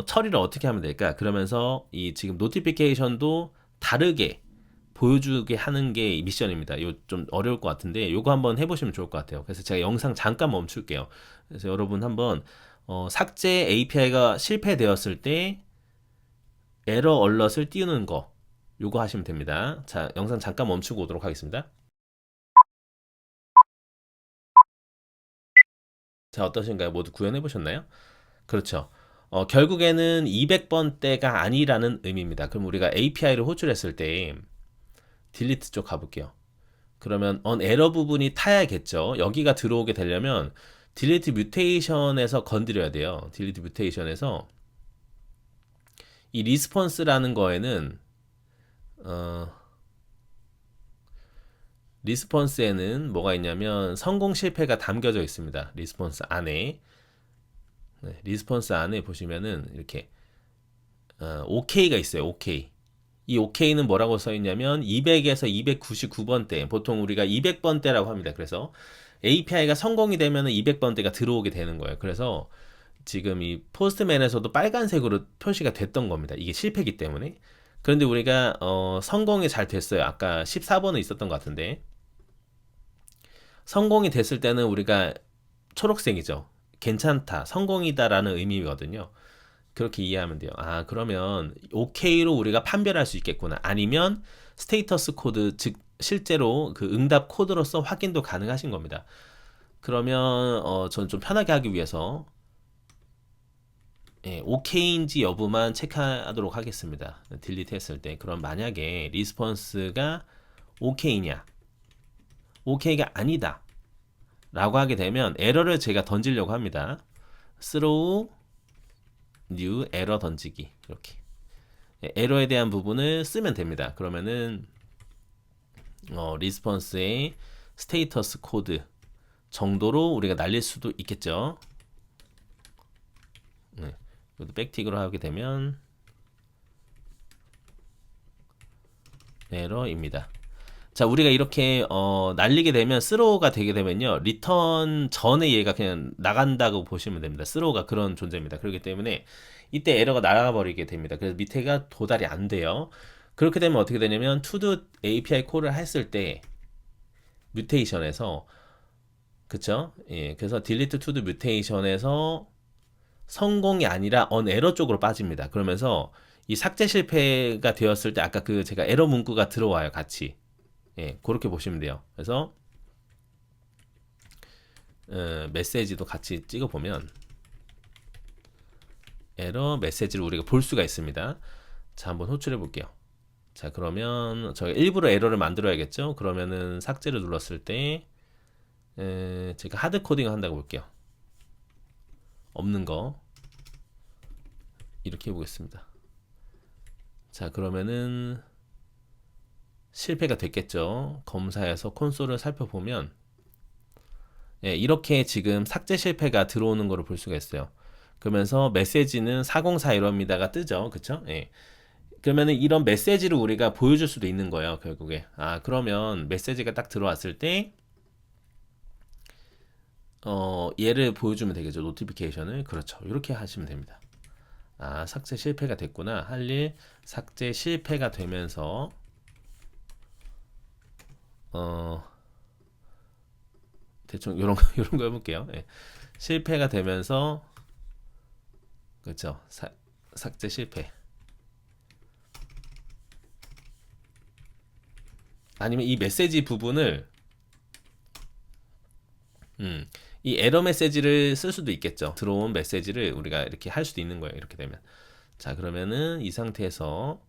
처리를 어떻게 하면 될까? 그러면서 이 지금 노티피케이션도 다르게 보여주게 하는 게 미션입니다. 요 좀 어려울 것 같은데 요거 한번 해보시면 좋을 것 같아요. 그래서 제가 영상 잠깐 멈출게요. 그래서 여러분 한번 삭제 API가 실패되었을 때 에러 얼럿을 띄우는 거 요거 하시면 됩니다. 자, 영상 잠깐 멈추고 오도록 하겠습니다. 자, 어떠신가요? 모두 구현해 보셨나요? 그렇죠. 결국에는 200번대가 아니라는 의미입니다. 그럼 우리가 API를 호출했을 때 딜리트 쪽 가볼게요. 그러면 에러 부분이 타야겠죠. 여기가 들어오게 되려면 딜리트 뮤테이션에서 건드려야 돼요. 딜리트 뮤테이션에서 이 리스폰스라는 거에는 리스폰스에는 뭐가 있냐면 성공 실패가 담겨져 있습니다. 리스폰스 안에 리스폰스 안에 보시면은 이렇게 OK가 있어요. OK. 이 OK는 뭐라고 써 있냐면 200에서 299번대, 보통 우리가 200번대라고 합니다. 그래서 API가 성공이 되면 200번대가 들어오게 되는 거예요. 그래서 지금 이 포스트맨에서도 빨간색으로 표시가 됐던 겁니다. 이게 실패기 때문에. 그런데 우리가 성공이 잘 됐어요. 아까 14번은 있었던 것 같은데 성공이 됐을 때는 우리가 초록색이죠. 괜찮다, 성공이다라는 의미거든요. 그렇게 이해하면 돼요. 아, 그러면 OK로 우리가 판별할 수 있겠구나. 아니면 스테이터스 코드, 즉 실제로 그 응답 코드로서 확인도 가능하신 겁니다. 그러면 저는 좀 편하게 하기 위해서 OK인지 여부만 체크하도록 하겠습니다. 딜리트 했을 때. 그럼 만약에 리스폰스가 OK냐, OK가 아니다 라고 하게 되면 에러를 제가 던지려고 합니다. throw new 에러 던지기 이렇게 에러에 대한 부분을 쓰면 됩니다. 그러면은 리스폰스의 스테이터스 코드 정도로 우리가 날릴 수도 있겠죠. 네. 이것도 백틱으로 하게 되면 에러입니다. 자, 우리가 이렇게 날리게 되면 스로우가 되게 되면요, 리턴 전에 얘가 그냥 나간다고 보시면 됩니다. 스로우가 그런 존재입니다. 그렇기 때문에 이때 에러가 날아가 버리게 됩니다. 그래서 밑에가 도달이 안 돼요. 그렇게 되면 어떻게 되냐면 to API 콜을 했을 때 뮤테이션에서, 그쵸? 예, 그래서 delete to 뮤테이션에서 성공이 아니라 on 에러 쪽으로 빠집니다. 그러면서 이 삭제 실패가 되었을 때 아까 그 제가 에러 문구가 들어와요, 같이. 예, 그렇게 보시면 돼요. 그래서 메시지도 같이 찍어보면 에러 메시지를 우리가 볼 수가 있습니다. 자, 한번 호출해 볼게요. 자, 그러면 저희가 일부러 에러를 만들어야겠죠. 그러면은 삭제를 눌렀을 때 제가 하드 코딩을 한다고 볼게요. 없는 거 이렇게 해보겠습니다. 자, 그러면은 실패가 됐겠죠. 검사해서 콘솔을 살펴보면 이렇게 지금 삭제 실패가 들어오는 거를 볼 수가 있어요. 그러면서 메시지는 4041입니다가 뜨죠. 그쵸? 예. 그러면은 이런 메시지를 우리가 보여줄 수도 있는 거예요, 결국에. 아, 그러면 메시지가 딱 들어왔을 때 얘를 보여주면 되겠죠. 노티피케이션을. 그렇죠. 이렇게 하시면 됩니다. 아, 삭제 실패가 됐구나. 할 일 삭제 실패가 되면서 대충 요런 거 요런 거 해볼게요. 예. 실패가 되면서, 그렇죠. 삭제 실패. 아니면 이 메시지 부분을 이 에러 메시지를 쓸 수도 있겠죠. 들어온 메시지를 우리가 이렇게 할 수도 있는 거예요. 이렇게 되면. 자, 그러면은 이 상태에서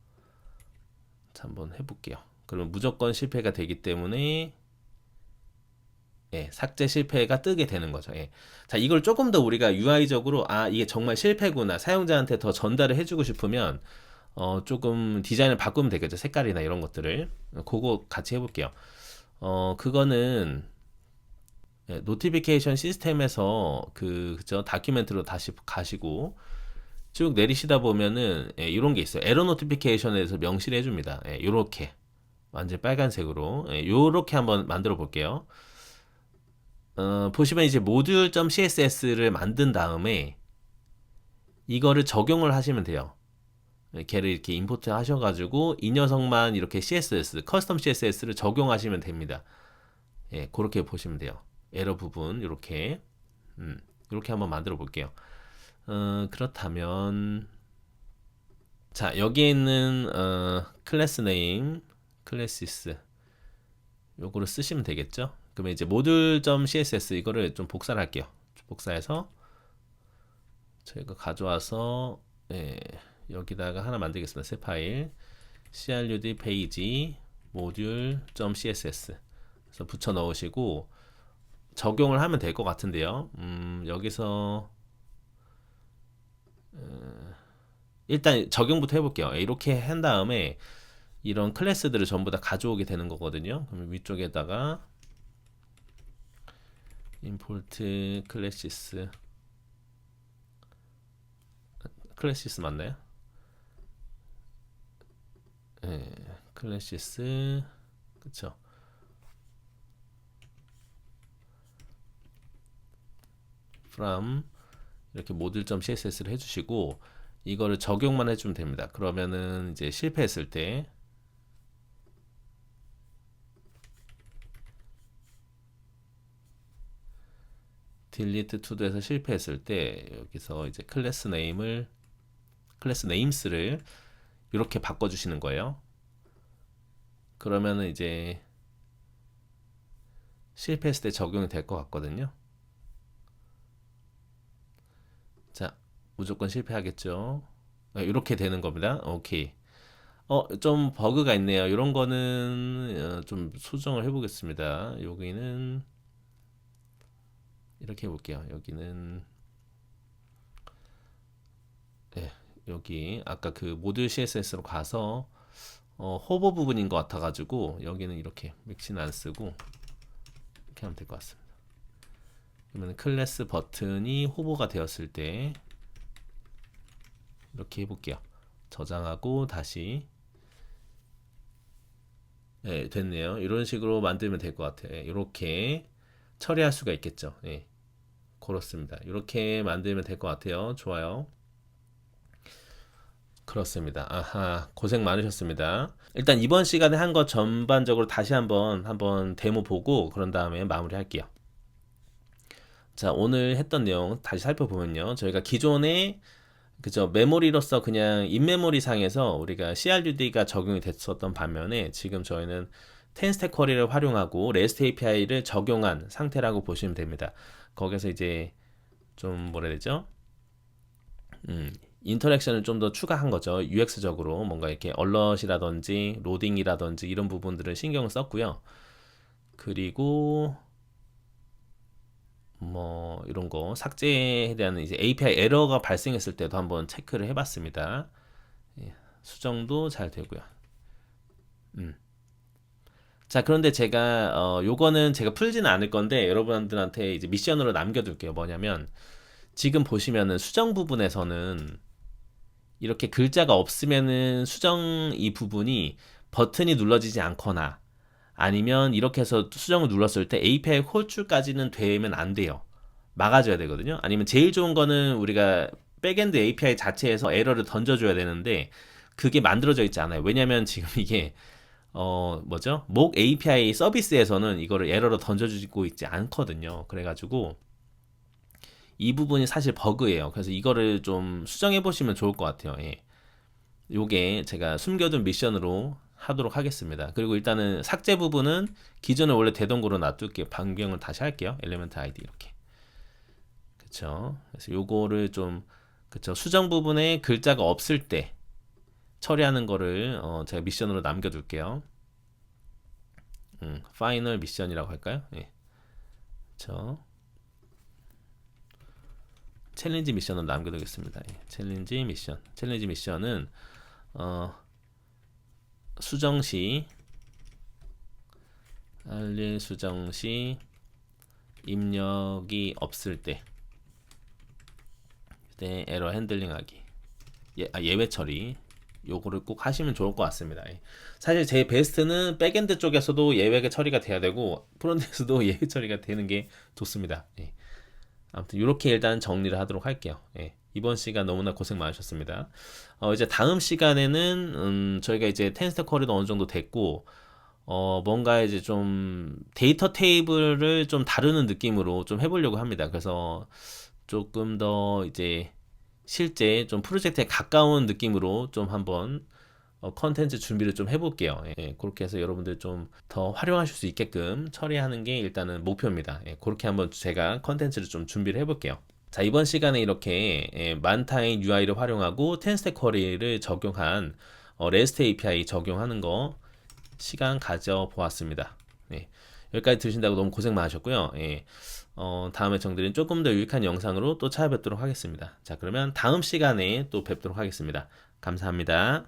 자, 한번 해볼게요. 그러면 무조건 실패가 되기 때문에 삭제 실패가 뜨게 되는 거죠. 예. 자, 이걸 조금 더 우리가 UI적으로 이게 정말 실패구나, 사용자한테 더 전달을 해주고 싶으면 조금 디자인을 바꾸면 되겠죠. 색깔이나 이런 것들을. 그거 같이 해볼게요. 그거는 노티피케이션 시스템에서 그죠, 다큐멘트로 다시 가시고 쭉 내리시다 보면은 이런 게 있어요. 에러 노티피케이션에서 명시를 해줍니다. 요렇게 완전 빨간색으로 요렇게 한번 만들어 볼게요. 보시면 이제 모듈.css를 만든 다음에 이거를 적용을 하시면 돼요. 걔를 이렇게 임포트 하셔가지고 이 녀석만 이렇게 CSS, 커스텀 CSS를 적용하시면 됩니다. 그렇게 보시면 돼요. 에러 부분 이렇게 이렇게 한번 만들어 볼게요. 그렇다면 자, 여기에 있는 클래스 네임, 클래시스 요거를 쓰시면 되겠죠. 그러면 이제 모듈.css 이거를 좀 복사를 할게요. 복사해서 저희가 가져와서 여기다가 하나 만들겠습니다. 새 파일 crud 페이지 모듈.css 그래서 붙여 넣으시고 적용을 하면 될 것 같은데요. 여기서 일단 적용부터 해볼게요. 이렇게 한 다음에 이런 클래스들을 전부 다 가져오게 되는 거거든요. 그러면 위쪽에다가 import classes 맞나요? classes 그쵸. from 이렇게 모듈.css를 해주시고 이거를 적용만 해주면 됩니다. 그러면은 이제 실패했을 때 delete to도에서 실패했을 때 여기서 이제 클래스 네임스를 이렇게 바꿔주시는 거예요. 그러면은 이제 실패했을 때 적용이 될 것 같거든요. 무조건 실패하겠죠. 이렇게 되는 겁니다. 오케이. 좀 버그가 있네요. 이런 거는 좀 수정을 해보겠습니다. 여기는 이렇게 해볼게요. 여기는 예, 여기 아까 그 모듈 CSS로 가서 호버 부분인 것 같아가지고 여기는 이렇게 맥시는 안 쓰고 이렇게 하면 될 것 같습니다. 그러면 클래스 버튼이 호버가 되었을 때 이렇게 해볼게요. 저장하고 다시 네, 됐네요. 이런 식으로 만들면 될 것 같아요. 이렇게 처리할 수가 있겠죠. 예, 그렇습니다. 이렇게 만들면 될 것 같아요. 좋아요. 그렇습니다. 아하, 고생 많으셨습니다. 일단 이번 시간에 한 거 전반적으로 다시 한번 데모 보고 그런 다음에 마무리할게요. 자, 오늘 했던 내용 다시 살펴보면요. 저희가 기존에 그죠 메모리로서 그냥 인메모리 상에서 우리가 CRUD가 적용이 됐었던 반면에 지금 저희는 10스택 쿼리를 활용하고 REST API를 적용한 상태라고 보시면 됩니다. 거기서 이제 좀 뭐라 해야 되죠? 인터랙션을 좀 더 추가한 거죠. UX적으로 뭔가 이렇게 얼럿이라든지 로딩이라든지 이런 부분들을 신경을 썼고요. 그리고 뭐 이런 거 삭제에 대한 이제 API 에러가 발생했을 때도 한번 체크를 해봤습니다. 예, 수정도 잘 되고요. 음. 자, 그런데 제가 요거는 제가 풀지는 않을 건데 여러분들한테 이제 미션으로 남겨둘게요. 뭐냐면 지금 보시면은 수정 부분에서는 이렇게 글자가 없으면은 수정 이 부분이 버튼이 눌러지지 않거나 아니면 이렇게 해서 수정을 눌렀을 때 API 홀출까지는 되면 안 돼요. 막아줘야 되거든요. 아니면 제일 좋은 거는 우리가 백엔드 API 자체에서 에러를 던져줘야 되는데 그게 만들어져 있지 않아요. 왜냐면 지금 이게 뭐죠? 목 API 서비스에서는 이거를 에러로 던져주고 있지 않거든요. 그래가지고 이 부분이 사실 버그예요. 그래서 이거를 좀 수정해 보시면 좋을 것 같아요. 예. 요게 제가 숨겨둔 미션으로 하도록 하겠습니다. 그리고 일단은 삭제 부분은 기존에 원래 되던 거로 놔둘게요. 변경을 다시 할게요. 엘리멘트 아이디 이렇게. 그쵸. 그래서 요거를 좀 그쵸. 수정 부분에 글자가 없을 때 처리하는 거를 제가 미션으로 남겨둘게요. 파이널 미션이라고 할까요? 예. 그쵸. 챌린지 미션을 남겨두겠습니다. 예. 챌린지 미션은 수정 시 알릴 수정 시 입력이 없을 때 그때 에러 핸들링하기 예외 처리 요거를 꼭 하시면 좋을 것 같습니다. 예. 사실 제 베스트는 백엔드 쪽에서도 예외 처리가 돼야 되고 프론트에서도 예외 처리가 되는 게 좋습니다. 예. 아무튼 이렇게 일단 정리를 하도록 할게요. 예. 이번 시간 너무나 고생 많으셨습니다. 이제 다음 시간에는 저희가 이제 텐스터 쿼리도 어느 정도 됐고 뭔가 이제 좀 데이터 테이블을 좀 다루는 느낌으로 좀 해보려고 합니다. 그래서 조금 더 이제 실제 좀 프로젝트에 가까운 느낌으로 좀 한번 컨텐츠 준비를 좀 해볼게요. 예, 그렇게 해서 여러분들 좀 더 활용하실 수 있게끔 처리하는 게 일단은 목표입니다. 예, 그렇게 한번 제가 컨텐츠를 좀 준비를 해볼게요. 자, 이번 시간에 이렇게 만타인 UI를 활용하고 10스택 쿼리를 적용한 REST API 적용하는 거 시간 가져보았습니다. 예, 여기까지 들으신다고 너무 고생 많으셨고요. 예, 다음에 정들은 조금 더 유익한 영상으로 또 찾아뵙도록 하겠습니다. 자, 그러면 다음 시간에 또 뵙도록 하겠습니다. 감사합니다.